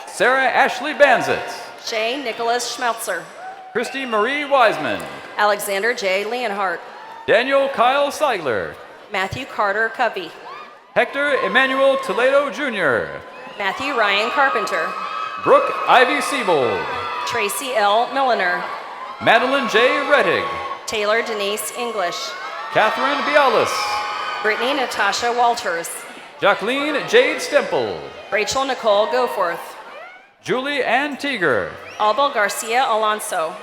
A: Sarah Ashley Banzit.
K: Shay Nicholas Schmelzer.
A: Christy Marie Wiseman.
K: Alexander J. Leonhardt.
A: Daniel Kyle Seigler.
K: Matthew Carter Covey.
A: Hector Emmanuel Toledo Jr.
K: Matthew Ryan Carpenter.
A: Brooke Ivy Siebold.
K: Tracy L. Milliner.
A: Madeline J. Rettig.
K: Taylor Denise English.
A: Catherine Bialis.
K: Brittany Natasha Walters.
A: Jacqueline Jade Stemple.
K: Rachel Nicole Goforth.
A: Julie Ann Teeger.
K: Alba Garcia Alonso.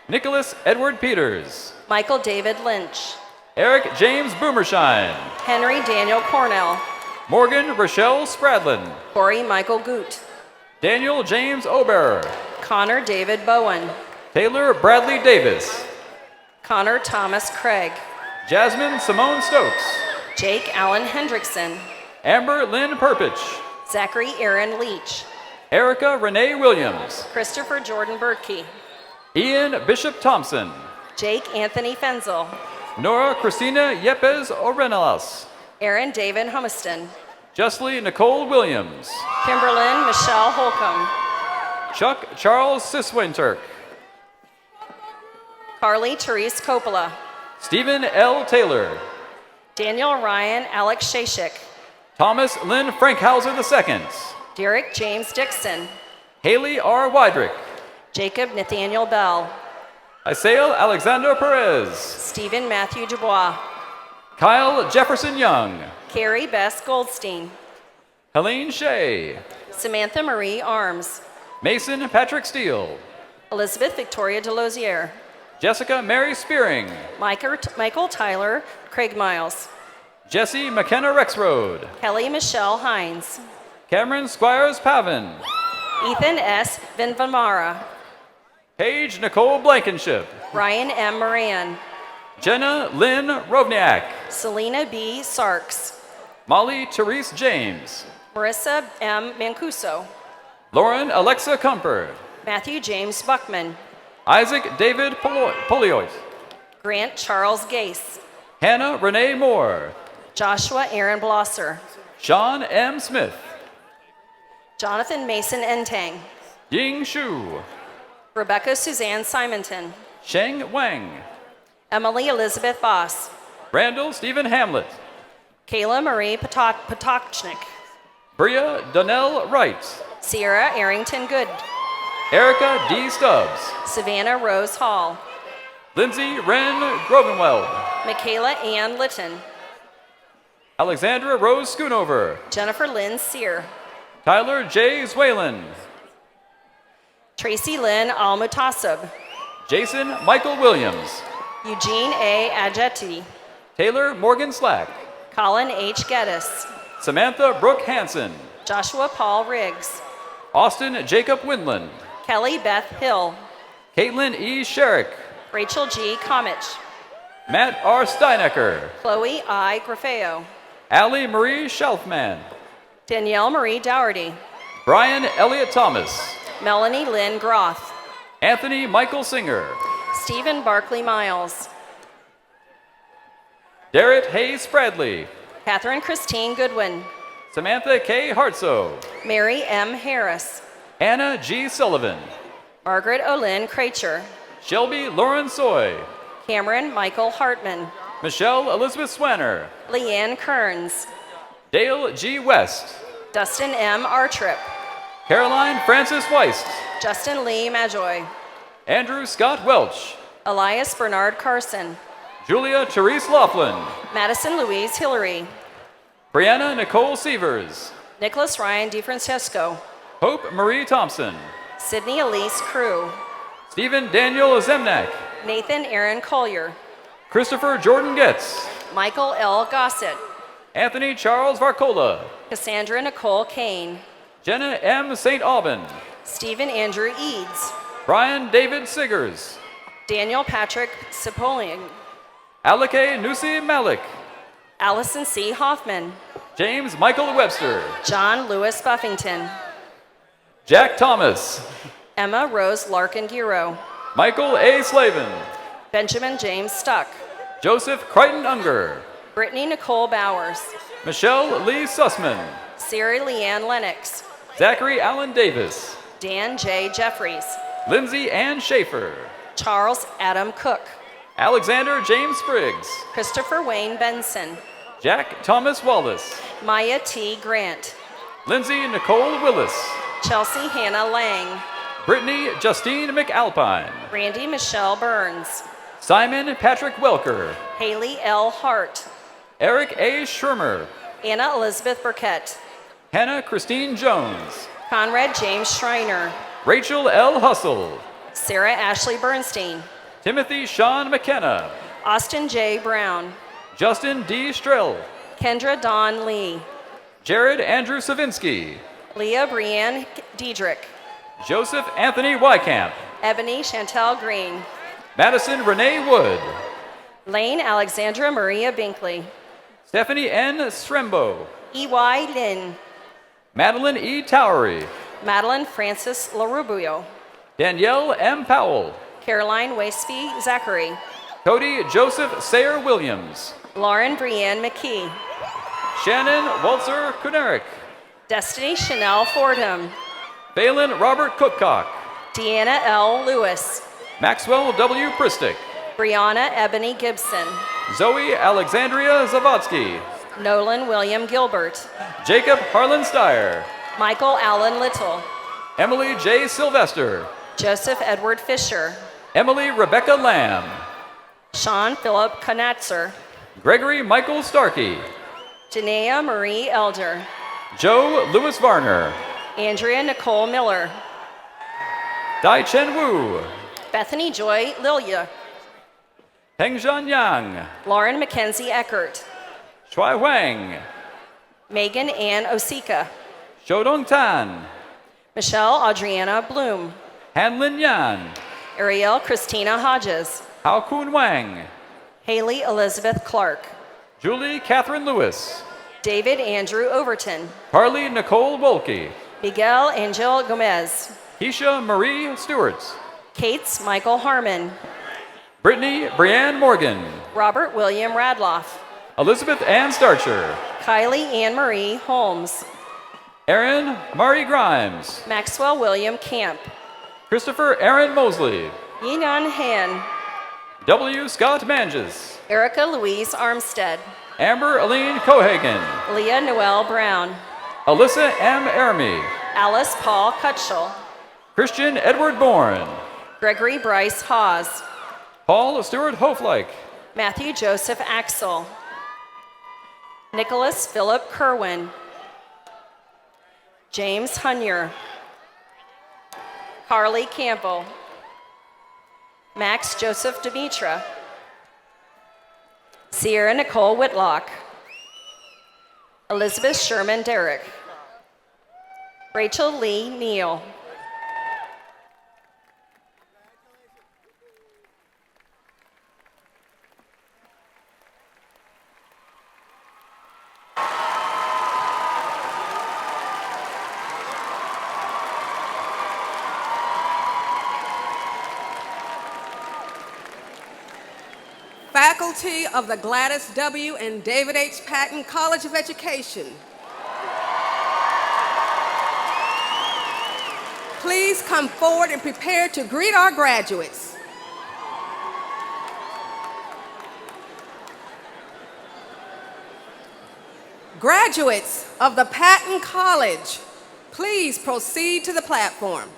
A: Nicholas Edward Peters.
K: Michael David Lynch.
A: Eric James Boomershine.
K: Henry Daniel Cornell.
A: Morgan Rochelle Spradlin.
K: Corey Michael Goot.
A: Daniel James Oberer.
K: Connor David Bowen.
A: Taylor Bradley Davis.
K: Connor Thomas Craig.
A: Jasmine Simone Stokes.
K: Jake Allen Hendrickson,
A: Amber Lynn Perpich,
K: Zachary Aaron Leach,
A: Erica Renee Williams,
K: Christopher Jordan Berkey,
A: Ian Bishop Thompson,
K: Jake Anthony Fenzel,
A: Nora Christina Yepes Orenelas,
K: Aaron David Humiston,
A: Justly Nicole Williams,
K: Kimberlyn Michelle Holcomb,
A: Chuck Charles Siswinter,
K: Carly Therese Coppola,
A: Stephen L. Taylor,
K: Daniel Ryan Alex Shashik,
A: Thomas Lynn Frankhauser II,
K: Derek James Dixon,
A: Haley R. Weidrich,
K: Jacob Nathaniel Bell,
A: Isael Alexander Perez,
K: Stephen Matthew Dubois,
A: Kyle Jefferson Young,
K: Carrie Bess Goldstein,
A: Helene Shea,
K: Samantha Marie Arms,
A: Mason Patrick Steele,
K: Elizabeth Victoria Delosier,
A: Jessica Mary Spearing,
K: Michael Tyler Craig Miles,
A: Jesse McKenna Rexroad,
K: Kelly Michelle Hines,
A: Cameron Squires Pavin,
K: Ethan S. Vinvamara,
A: Paige Nicole Blankenship,
K: Ryan M. Moran,
A: Jenna Lynn Rovniak,
K: Selena B. Sarks,
A: Molly Therese James,
K: Marissa M. Mancuso,
A: Lauren Alexa Comfort,
K: Matthew James Buckman,
A: Isaac David Polioit,
K: Grant Charles Gase,
A: Hannah Renee Moore,
K: Joshua Aaron Blosser,
A: Sean M. Smith,
K: Jonathan Mason Entang,
A: Ying Shu,
K: Rebecca Suzanne Simonton,
A: Sheng Wang,
K: Emily Elizabeth Voss,
A: Randall Stephen Hamlet,
K: Kayla Marie Potocznik,
A: Bria Donnell Wright,
K: Sierra Arrington Good,
A: Erica D. Stubbs,
K: Savannah Rose Hall,
A: Lindsay Wren Grovenweld,
K: Michaela Ann Litton,
A: Alexandra Rose Schoonover,
K: Jennifer Lynn Sear,
A: Tyler J. Zwalen,
K: Tracy Lynn Almutasib,
A: Jason Michael Williams,
K: Eugene A. Adjeti,
A: Taylor Morgan Slack,
K: Colin H. Geddes,
A: Samantha Brooke Hansen,
K: Joshua Paul Riggs,
A: Austin Jacob Windland,
K: Kelly Beth Hill,
A: Caitlin E. Sherrick,
K: Rachel G. Comich,
A: Matt R. Steinecker,
K: Chloe I. Grafeo,
A: Allie Marie Shelfman,
K: Danielle Marie Dougherty,
A: Brian Elliott Thomas,
K: Melanie Lynn Groth,
A: Anthony Michael Singer,
K: Stephen Barkley Miles,
A: Darrett Hayes Bradley,
K: Catherine Christine Goodwin,
A: Samantha K. Hartso,
K: Mary M. Harris,
A: Anna G. Sullivan,
K: Margaret Olin Kracher,
A: Shelby Lauren Soy,
K: Cameron Michael Hartman,
A: Michelle Elizabeth Swanner,
K: Leanne Kearns,
A: Dale G. West,
K: Dustin M. Artrip,
A: Caroline Francis Weist,
K: Justin Lee Majoy,
A: Andrew Scott Welch,
K: Elias Bernard Carson,
A: Julia Therese Laughlin,
K: Madison Louise Hillary,
A: Brianna Nicole Severs,
K: Nicholas Ryan DeFrancesco,
A: Hope Marie Thompson,
K: Sydney Elise Crew,
A: Stephen Daniel Zemnak,
K: Nathan Aaron Collier,
A: Christopher Jordan Getz,
K: Michael L. Gossett,
A: Anthony Charles Varcola,
K: Cassandra Nicole Kane,
A: Jenna M. St. Aubin,
K: Stephen Andrew Eads,
A: Brian David Siggers,
K: Daniel Patrick Cipollone,
A: Alike Nusi Malik,
K: Allison C. Hoffman,
A: James Michael Webster,
K: John Lewis Buffington,
A: Jack Thomas,
K: Emma Rose Larkin Giro,
A: Michael A. Slavin,
K: Benjamin James Stuck,
A: Joseph Crichton Unger,
K: Brittany Nicole Bowers,
A: Michelle Lee Sussman,
K: Siri Leanne Lennox,
A: Zachary Allen Davis,
K: Dan J. Jeffries,
A: Lindsay Ann Schaefer,
K: Charles Adam Cook,
A: Alexander James Spriggs,
K: Christopher Wayne Benson,
A: Jack Thomas Wallace,
K: Maya T. Grant,
A: Lindsay Nicole Willis,
K: Chelsea Hannah Lang,
A: Brittany Justine McAlpine,
K: Randy Michelle Burns,
A: Simon Patrick Welker,
K: Haley L. Hart,
A: Eric A. Schirmer,
K: Anna Elizabeth Burkett,
A: Hannah Christine Jones,
K: Conrad James Schreiner,
A: Rachel L. Hustle,
K: Sarah Ashley Bernstein,
A: Timothy Sean McKenna,
K: Austin J. Brown,
A: Justin D. Strell,
K: Kendra Dawn Lee,
A: Jared Andrew Savinsky,
K: Leah Brianne Diedrich,
A: Joseph Anthony Wycamp,
K: Ebony Chantel Green,
A: Madison Renee Wood,
K: Lane Alexandra Maria Binkley,
A: Stephanie N. Srembo.
K: E.Y. Lin.
A: Madeline E. Towery.
K: Madeline Francis LaRubio.
A: Danielle M. Powell.
K: Caroline Wasfy Zachary.
A: Cody Joseph Sayer Williams.
K: Lauren Brianne McKee.
A: Shannon Walzer Kunerik.
K: Destiny Chanel Fordham.
A: Phelan Robert Cookcock.
K: Deanna L. Lewis.
A: Maxwell W. Pristick.
K: Brianna Ebony Gibson.
A: Zoe Alexandria Zavodsky.
K: Nolan William Gilbert.
A: Jacob Harlan Steyer.
K: Michael Allen Little.
A: Emily J. Sylvester.
K: Joseph Edward Fisher.
A: Emily Rebecca Lamb.
K: Sean Philip Knatzer.
A: Gregory Michael Starkey.
K: Janaea Marie Elder.
A: Joe Louis Varner.
K: Andrea Nicole Miller.
A: Dai Chen Wu.
K: Bethany Joy Lilia.
A: Hengzhan Yang.
K: Lauren Mackenzie Eckert.
A: Shuai Huang.
K: Megan Ann Osika.
A: Shodong Tan.
K: Michelle Adriana Bloom.
A: Hanlin Yan.
K: Ariel Christina Hodges.
A: Hao Kun Wang.
K: Haley Elizabeth Clark.
A: Julie Catherine Lewis.
K: David Andrew Overton.
A: Carly Nicole Wolke.
K: Miguel Angel Gomez.
A: Keisha Marie Stewart.
K: Kates Michael Harmon.
A: Brittany Brianne Morgan.
K: Robert William Radloff.
A: Elizabeth Ann Starcher.
K: Kylie Ann Marie Holmes.
A: Aaron Murray Grimes.
K: Maxwell William Camp.
A: Christopher Aaron Mosley.
K: Yinan Han.
A: W. Scott Manges.
K: Erica Louise Armstead.
A: Amber Aline Cohagen.
K: Leah Noel Brown.
A: Alyssa M. Ermy.
K: Alice Paul Cutshall.
A: Christian Edward Bourne.
K: Gregory Bryce Hawes.
A: Paul Stewart Hofleich.
K: Matthew Joseph Axel. Nicholas Philip Kerwin. James Hunyer. Carly Campbell. Max Joseph Demetra. Sierra Nicole Whitlock. Elizabeth Sherman Derrick. Rachel Lee Neal.
L: Faculty of the Gladys W. and David H. Patton College of Education. Please come forward and prepare to greet our graduates. Graduates of the Patton College, please proceed to the platform.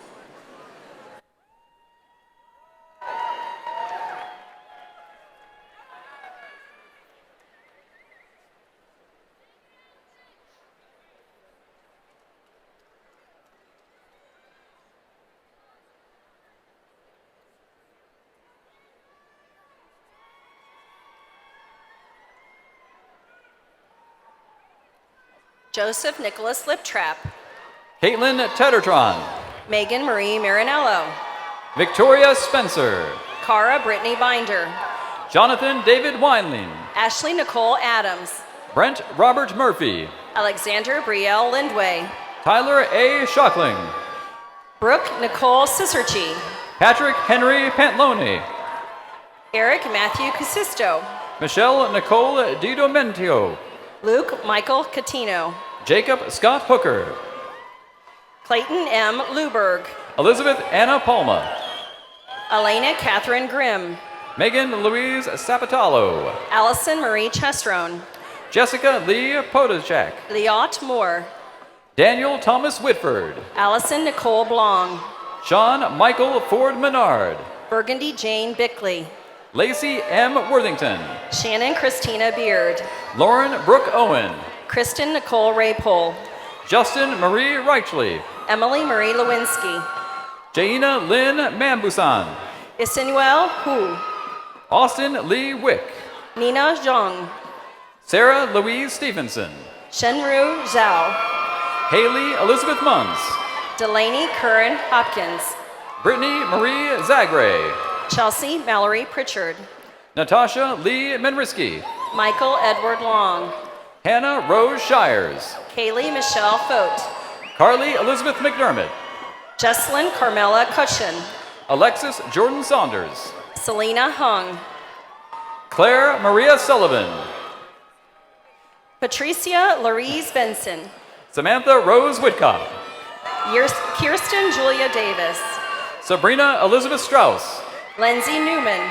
E: Joseph Nicholas Liptrap.
A: Caitlin Teddertron.
E: Megan Marie Marinello.
A: Victoria Spencer.
E: Cara Brittany Binder.
A: Jonathan David Weinling.
E: Ashley Nicole Adams.
A: Brent Robert Murphy.
E: Alexander Brielle Lindway.
A: Tyler A. Shockling.
E: Brooke Nicole Cicerci.
A: Patrick Henry Pantlone.
E: Eric Matthew Casisto.
A: Michelle Nicole DiDomentio.
E: Luke Michael Catino.
A: Jacob Scott Hooker.
E: Clayton M. Luberg.
A: Elizabeth Anna Palma.
E: Elena Catherine Grimm.
A: Megan Louise Sapatalo.
E: Allison Marie Chestrone.
A: Jessica Lee Podachak.
E: Liot Moore.
A: Daniel Thomas Whitford.
E: Allison Nicole Blong.
A: Sean Michael Ford Menard.
E: Burgundy Jane Bickley.
A: Lacey M. Worthington.
E: Shannon Christina Beard.
A: Lauren Brooke Owen.
E: Kristen Nicole Raypole.
A: Justin Marie Reichley.
E: Emily Marie Lewinsky.
A: Jaina Lynn Mambusan.
E: Isinuel Hu.
A: Austin Lee Wick.
E: Nina Zhang.
A: Sarah Louise Stevenson.
E: Shenru Zhao.
A: Haley Elizabeth Munns.
E: Delaney Curran Hopkins.
A: Brittany Marie Zagre.
E: Chelsea Mallory Pritchard.
A: Natasha Lee Menrisky.
E: Michael Edward Long.
A: Hannah Rose Shires.
K: Kaylee Michelle Fote.
A: Carly Elizabeth McDermott.
K: Jesslyn Carmela Cushion.
A: Alexis Jordan Saunders.
K: Selena Hung.
A: Claire Maria Sullivan.
K: Patricia Louise Benson.
A: Samantha Rose Whitcott.
K: Kirsten Julia Davis.
A: Sabrina Elizabeth Strauss.
K: Lindsay Newman.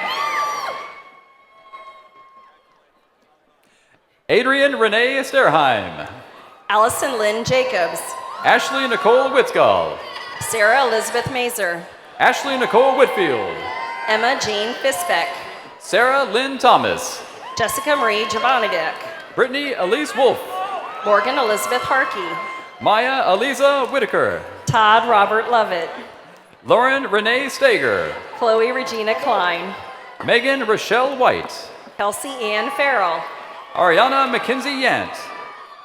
A: Adrian Renee Sterheim.
K: Allison Lynn Jacobs.
A: Ashley Nicole Witzgall.
K: Sarah Elizabeth Mazer.
A: Ashley Nicole Whitfield.
K: Emma Jean Fisbeck.
A: Sarah Lynn Thomas.
K: Jessica Marie Javonadek.
A: Brittany Elise Wolf.
K: Morgan Elizabeth Harkey.
A: Maya Eliza Whitaker.
K: Todd Robert Lovett.
A: Lauren Renee Stager.
K: Chloe Regina Klein.
A: Megan Rochelle White.
K: Kelsey Ann Farrell.
A: Ariana McKenzie Yant.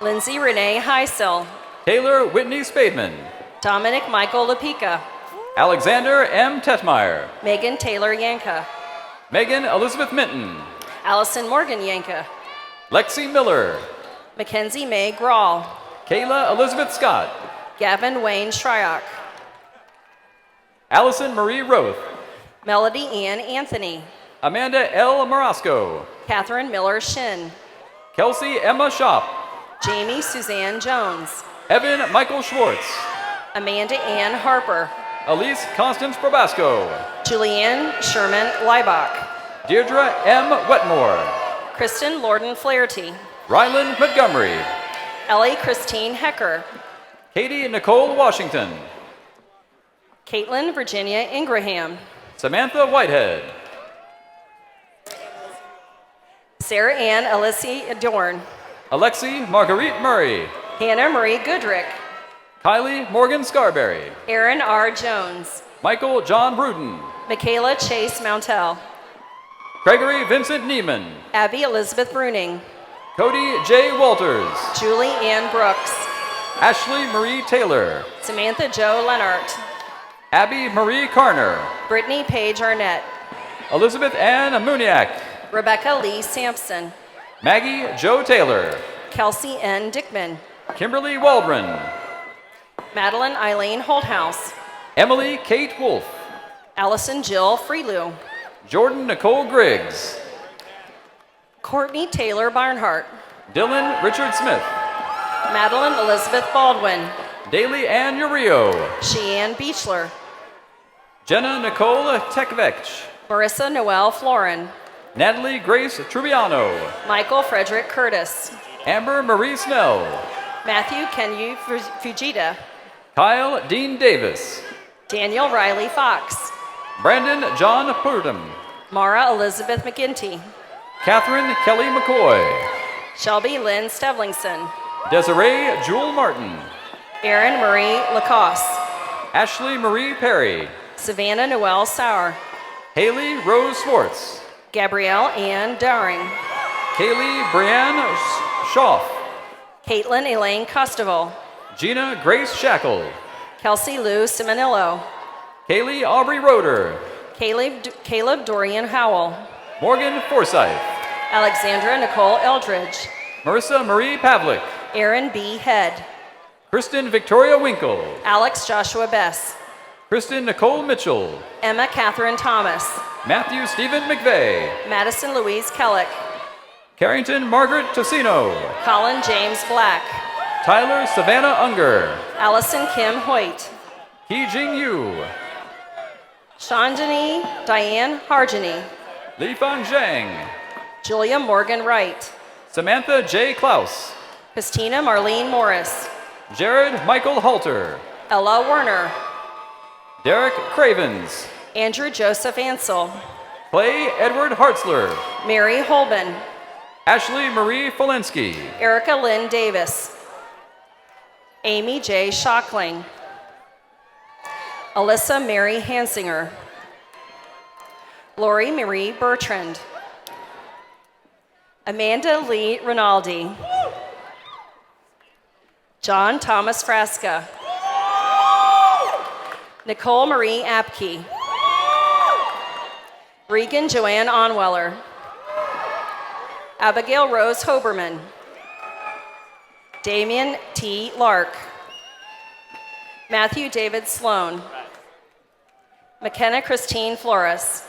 K: Lindsay Renee Heisel.
A: Taylor Whitney Spademan.
K: Dominic Michael Lepica.
A: Alexander M. Tetmeyer.
K: Megan Taylor Yanka.
A: Megan Elizabeth Minton.
K: Allison Morgan Yanka.
A: Lexi Miller.
K: Mackenzie May Grawl.
A: Kayla Elizabeth Scott.
K: Gavin Wayne Shryock.
A: Allison Marie Roth.
K: Melody Ann Anthony.
A: Amanda L. Morosco.
K: Catherine Miller Shin.
A: Kelsey Emma Shop.
K: Jamie Suzanne Jones.
A: Evan Michael Schwartz.
K: Amanda Ann Harper.
A: Elise Constance Probasco.
K: Julianne Sherman Leibach.
A: Deirdre M. Wetmore.
K: Kristen Lorden Flaherty.
A: Ryland Montgomery.
K: Ellie Christine Hecker.
A: Katie Nicole Washington.
K: Caitlin Virginia Ingraham.
A: Samantha Whitehead.
K: Sarah Ann Alyssa Dorn.
A: Alexi Marguerite Murray.
K: Hannah Marie Goodrick.
A: Kylie Morgan Scarberry.
K: Aaron R. Jones.
A: Michael John Bruden.
K: Michaela Chase Mountel.
A: Gregory Vincent Neiman.
K: Abby Elizabeth Bruning.
A: Cody J. Walters.
K: Julie Ann Brooks.
A: Ashley Marie Taylor.
K: Samantha Jo Lenart.
A: Abby Marie Carner.
K: Brittany Paige Arnett.
A: Elizabeth Ann Muniak.
K: Rebecca Lee Sampson.
A: Maggie Jo Taylor.
K: Kelsey N. Dickman.
A: Kimberly Waldron.
K: Madeline Eileen Holthouse.
A: Emily Kate Wolf.
K: Allison Jill Freelou.
A: Jordan Nicole Griggs.
K: Courtney Taylor Barnhart.
A: Dylan Richard Smith.
K: Madeline Elizabeth Baldwin.
A: Daly Ann Urio.
K: Sheann Beechler.
A: Jenna Nicole Tekvech.
K: Marissa Noel Florin.
A: Natalie Grace Trubiano.
K: Michael Frederick Curtis.
A: Amber Marie Snell.
K: Matthew Kenyu Fujita.
A: Kyle Dean Davis.
K: Daniel Riley Fox.
A: Brandon John Purdom.
K: Mara Elizabeth McGinty.
A: Catherine Kelly McCoy.
K: Shelby Lynn Stevlingson.
A: Desiree Jewel Martin.
K: Erin Marie Lacoste.
A: Ashley Marie Perry.
K: Savannah Noel Sauer.
A: Haley Rose Swartz.
K: Gabrielle Ann Daring.
A: Kaylee Brianne Schaff.
K: Caitlin Elaine Costival.
A: Gina Grace Shackle.
K: Kelsey Lou Simonillo.
A: Kaylee Aubrey Roeder.
K: Caleb Dorian Howell.
A: Morgan Forsyth.
K: Alexandra Nicole Eldridge.
A: Marissa Marie Pavlik.
K: Aaron B. Head.
A: Kristen Victoria Winkle.
K: Alex Joshua Bess.
A: Kristen Nicole Mitchell.
K: Emma Catherine Thomas.
A: Matthew Stephen McVeigh.
K: Madison Louise Kellick.
A: Carrington Margaret Tocino.
K: Colin James Black.
A: Tyler Savannah Unger.
K: Allison Kim Hoyt.
A: Hee-Jing Yu.
K: Chandani Diane Harjani.
A: Li Fan Zhang.
K: Julia Morgan Wright.
A: Samantha J. Klaus.
K: Christina Marlene Morris.
A: Jared Michael Halter.
K: Ella Werner.
A: Derek Cravens.
K: Andrew Joseph Ansel.
A: Clay Edward Hartzler.
K: Mary Holben.
A: Ashley Marie Folensky.
K: Erica Lynn Davis. Amy J. Schockling. Alyssa Mary Hansinger. Lori Marie Bertrand. Amanda Lee Rinaldi. John Thomas Frasca. Nicole Marie Apke. Regan Joanne Onweller. Abigail Rose Hoberman. Damian T. Lark. Matthew David Sloan. McKenna Christine Flores.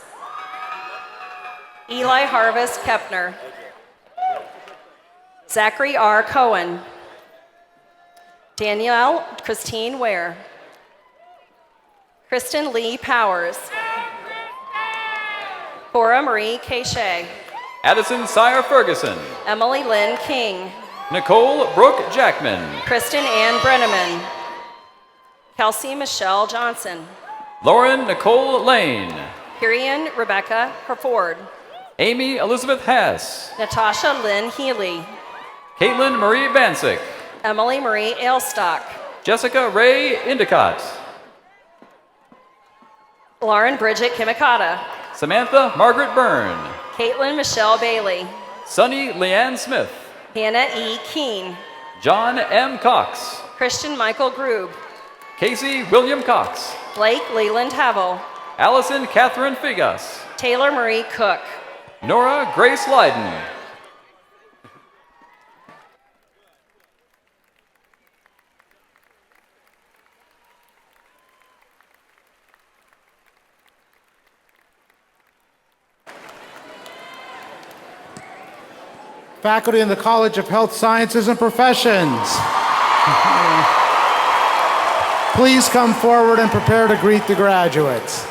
K: Eli Harvest Kepner. Zachary R. Cohen. Danielle Christine Ware. Kristen Lee Powers. Cora Marie Cachet.
A: Addison Sire Ferguson.
K: Emily Lynn King.
A: Nicole Brooke Jackman.
K: Kristen Ann Brenneman. Kelsey Michelle Johnson.
A: Lauren Nicole Lane.
K: Kirian Rebecca Herford.
A: Amy Elizabeth Hass.
K: Natasha Lynn Healy.
A: Caitlin Marie Bansick.
K: Emily Marie Ailstock.
A: Jessica Ray Endicott.
K: Lauren Bridget Kimikata.
A: Samantha Margaret Byrne.
K: Caitlin Michelle Bailey.
A: Sunny Leanne Smith.
K: Hannah E. Keene.
A: John M. Cox.
K: Christian Michael Grube.
A: Casey William Cox.
K: Blake Leland Havel.
A: Allison Catherine Figas.
K: Taylor Marie Cook.
A: Nora Grace Lyden.
M: Faculty in the College of Health Sciences and Professions. Please come forward and prepare to greet the graduates.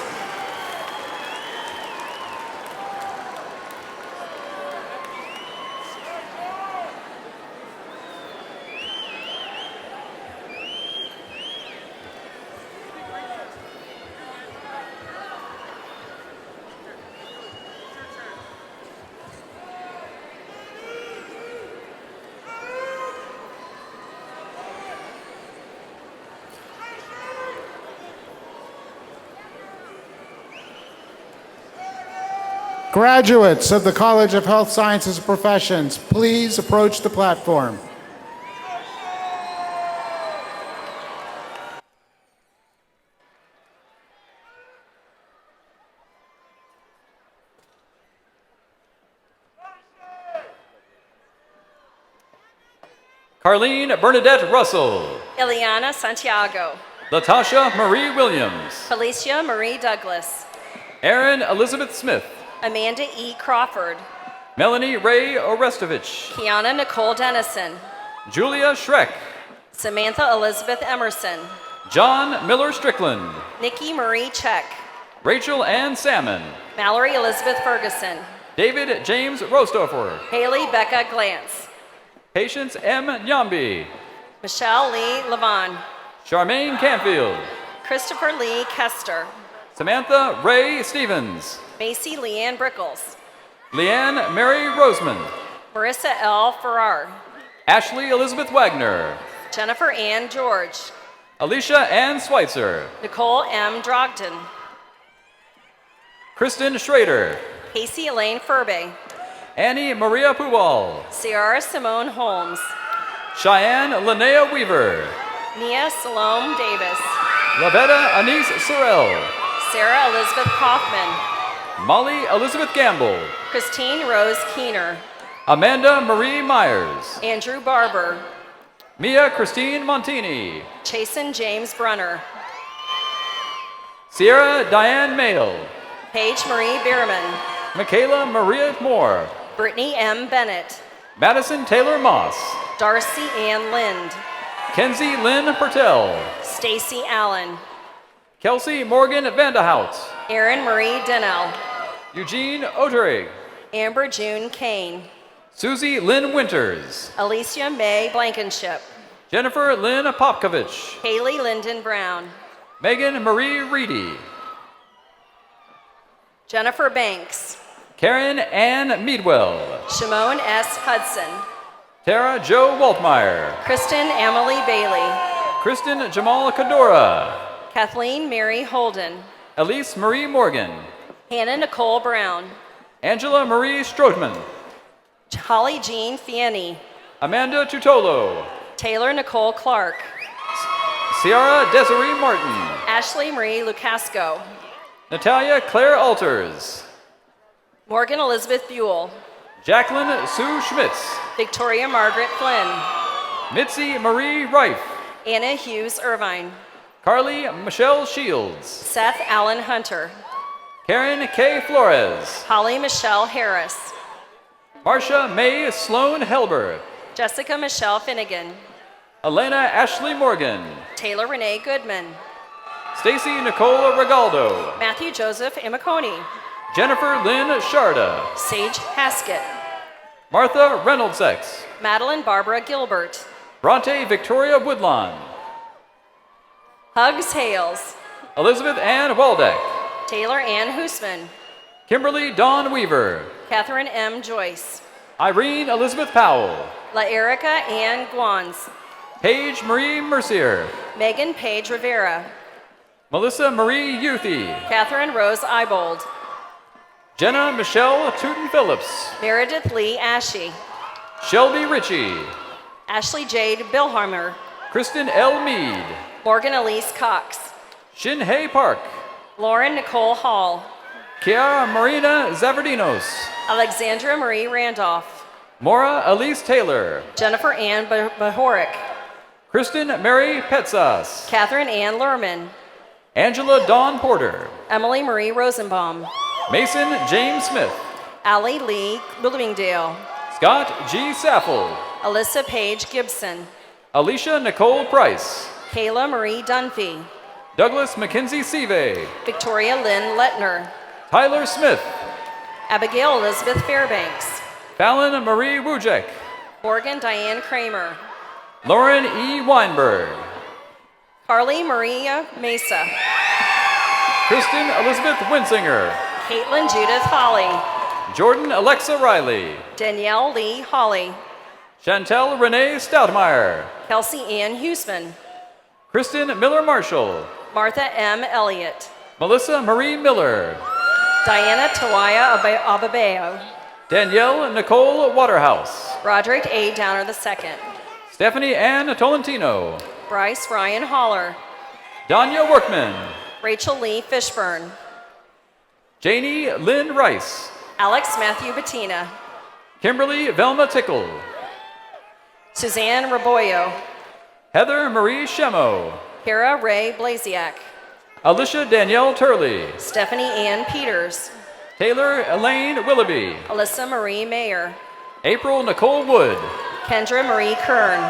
M: Graduates of the College of Health Sciences and Professions, please approach the platform.
A: Carlene Bernadette Russell.
K: Ileana Santiago.
A: Latasha Marie Williams.
K: Felicia Marie Douglas.
A: Erin Elizabeth Smith.
K: Amanda E. Crawford.
A: Melanie Ray Orestovich.
K: Kiana Nicole Dennison.
A: Julia Schreck.
K: Samantha Elizabeth Emerson.
A: John Miller Strickland.
K: Nikki Marie Check.
A: Rachel Ann Salmon.
K: Mallory Elizabeth Ferguson.
A: David James Rostoffer.
K: Haley Becca Glantz.
A: Patience M. Nyambi.
K: Michelle Lee Levon.
A: Charmaine Canfield.
K: Christopher Lee Kester.
A: Samantha Ray Stevens.
K: Macy Leanne Brickles.
A: Leanne Mary Roseman.
K: Marissa L. Farrar.
A: Ashley Elizabeth Wagner.
K: Jennifer Ann George.
A: Alicia Ann Schweitzer.
K: Nicole M. Drogden.
A: Kristen Schrader.
K: Casey Elaine Furby.
A: Annie Maria Puwal.
K: Ciara Simone Holmes.
A: Cheyenne Linnea Weaver.
K: Nia Salome Davis.
A: Lavetta Anise Sorrell.
K: Sarah Elizabeth Kaufman.
A: Molly Elizabeth Gamble.
K: Christine Rose Keener.
A: Amanda Marie Myers.
K: Andrew Barber.
A: Mia Christine Montini.
K: Chasen James Brunner.
A: Sierra Diane Mayle.
K: Paige Marie Bierman.
A: Michaela Maria Moore.
K: Brittany M. Bennett.
A: Madison Taylor Moss.
K: Darcy Ann Lind.
A: Kenzie Lynn Pertel.
K: Stacy Allen.
A: Kelsey Morgan Vanderhout.
K: Erin Marie Dennell.
A: Eugene Oterig.
K: Amber June Kane.
A: Susie Lynn Winters.
K: Alicia May Blankenship.
A: Jennifer Lynn Popkovich.
K: Haley Lyndon Brown.
A: Megan Marie Reedy.
K: Jennifer Banks.
A: Karen Ann Meadwell.
K: Shimon S. Hudson.
A: Tara Jo Waltmeyer.
K: Kristen Emily Bailey.
A: Kristen Jamal Kadora.
K: Kathleen Mary Holden.
A: Elise Marie Morgan.
K: Hannah Nicole Brown.
A: Angela Marie Strothman.
K: Holly Jean Fienney.
A: Amanda Tutolo.
K: Taylor Nicole Clark.
A: Ciara Desiree Martin.
K: Ashley Marie Lucasco.
A: Natalia Claire Alters.
K: Morgan Elizabeth Buell.
A: Jacqueline Sue Schmitz.
K: Victoria Margaret Flynn.
A: Mitzi Marie Reif.
K: Anna Hughes Irvine.
A: Carly Michelle Shields.
K: Seth Allen Hunter.
A: Karen K. Flores.
K: Holly Michelle Harris.
A: Marcia May Sloan Helber.
K: Jessica Michelle Finnegan.
A: Elena Ashley Morgan.
K: Taylor Renee Goodman.
A: Stacy Nicole Regaldo.
K: Matthew Joseph Imaconi.
A: Jennifer Lynn Sharda.
K: Sage Haskett.
A: Martha Reynolds-X.
K: Madeline Barbara Gilbert.
A: Bronte Victoria Woodlawn.
K: Hugs Hales.
A: Elizabeth Ann Waldeck.
K: Taylor Ann Hoosman.
A: Kimberly Dawn Weaver.
K: Catherine M. Joyce.
A: Irene Elizabeth Powell.
K: La Erica Ann Guans.
A: Paige Marie Mercier.
K: Megan Page Rivera.
A: Melissa Marie Youthy.
K: Catherine Rose Ibold.
A: Jenna Michelle Tooten Phillips.
K: Meredith Lee Ashe.
A: Shelby Ritchie.
K: Ashley Jade Billharmer.
A: Kristen L. Mead.
K: Morgan Elise Cox.
A: Shinhei Park.
K: Lauren Nicole Hall.
A: Kiara Marina Zavardinos.
K: Alexandra Marie Randolph.
A: Maura Elise Taylor.
K: Jennifer Ann Bahoric.
A: Kristen Mary Petsas.
K: Catherine Ann Lerman.
A: Angela Dawn Porter.
K: Emily Marie Rosenbaum.
A: Mason James Smith.
K: Allie Lee Bloomingdale.
A: Scott G. Saffel.
K: Alyssa Page Gibson.
A: Alicia Nicole Price.
K: Kayla Marie Dunphy.
A: Douglas McKenzie Sive.
K: Victoria Lynn Lettner.
A: Tyler Smith.
K: Abigail Elizabeth Fairbanks.
A: Fallon Marie Wujek.
K: Morgan Diane Kramer.
A: Lauren E. Weinberg.
K: Carly Maria Mesa.
A: Kristen Elizabeth Winsinger.
K: Caitlin Judith Holly.
A: Jordan Alexa Riley.
K: Danielle Lee Holly.
A: Chantel Renee Stoutmeyer.
K: Kelsey Ann Huseman.
A: Kristen Miller Marshall.
K: Martha M. Elliott.
A: Melissa Marie Miller.
K: Diana Tawaya Ababeo.
A: Danielle Nicole Waterhouse.
K: Roderick A. Downer II.
A: Stephanie Ann Tolentino.
K: Bryce Ryan Holler.
A: Danya Workman.
K: Rachel Lee Fishburne.
A: Janie Lynn Rice.
K: Alex Matthew Bettina.
A: Kimberly Velma Tickle.
K: Suzanne Raboyo.
A: Heather Marie Shemo.
K: Kara Ray Blaziak.
A: Alicia Danielle Turley.
K: Stephanie Ann Peters.
A: Taylor Elaine Willoughby.
K: Alyssa Marie Mayer.
A: April Nicole Wood.
K: Kendra Marie Kern.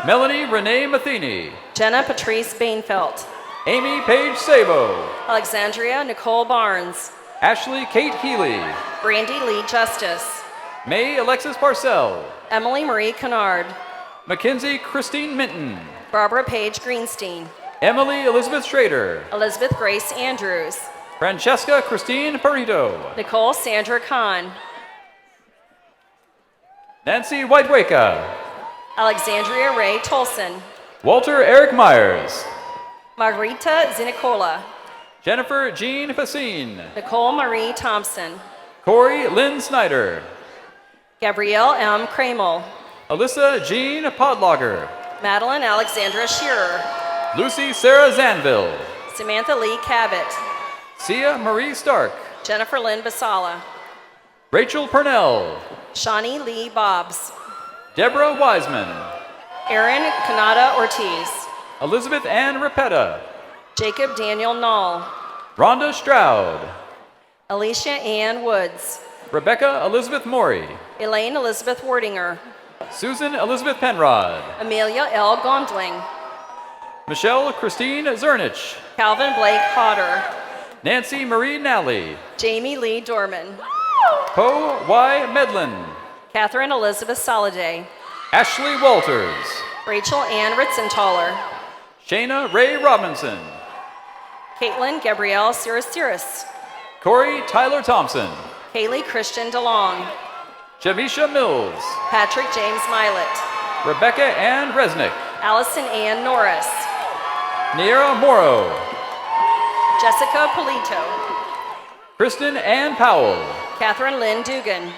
A: Melanie Renee Matheny.
K: Jenna Patrice Bainfelt.
A: Amy Paige Sabo.
K: Alexandria Nicole Barnes.
A: Ashley Kate Healy.
K: Brandy Lee Justice.
A: May Alexis Parcell.
K: Emily Marie Kennard.
A: Mackenzie Christine Minton.
K: Barbara Page Greenstein.
A: Emily Elizabeth Schrader.
K: Elizabeth Grace Andrews.
A: Francesca Christine Perito.
K: Nicole Sandra Kahn.
A: Nancy Whitewaka.
K: Alexandria Ray Tolson.
A: Walter Eric Myers.
K: Margarita Zinicola.
A: Jennifer Jean Facine.
K: Nicole Marie Thompson.
A: Corey Lynn Snyder.
K: Gabrielle M. Kramel.
A: Alyssa Jean Podlogger.
K: Madeline Alexandra Shearer.
A: Lucy Sarah Zanville.
K: Samantha Lee Cabot.
A: Sia Marie Stark.
K: Jennifer Lynn Basala.
A: Rachel Purnell.
K: Shawnee Lee Bobbs.
A: Deborah Wiseman.
K: Aaron Kanata Ortiz.
A: Elizabeth Ann Repetta.
K: Jacob Daniel Knoll.
A: Rhonda Stroud.
K: Alicia Ann Woods.
A: Rebecca Elizabeth Morey.
K: Elaine Elizabeth Wordinger.
A: Susan Elizabeth Penrod.
K: Amelia L. Gondling.
A: Michelle Christine Zernich.
K: Calvin Blake Hodder.
A: Nancy Marie Nally.
K: Jamie Lee Dorman.
A: Poe Y. Medlin.
K: Catherine Elizabeth Soliday.
A: Ashley Walters.
K: Rachel Ann Ritzenthaler.
A: Shayna Ray Robinson.
K: Caitlin Gabrielle Ciriciris.
A: Corey Tyler Thompson.
K: Haley Christian DeLong.
A: Jamisha Mills.
K: Patrick James Milet.
A: Rebecca Ann Resnick.
K: Allison Ann Norris.
A: Niera Morrow.
K: Jessica Polito.
A: Kristen Ann Powell.
K: Catherine Lynn Dugan.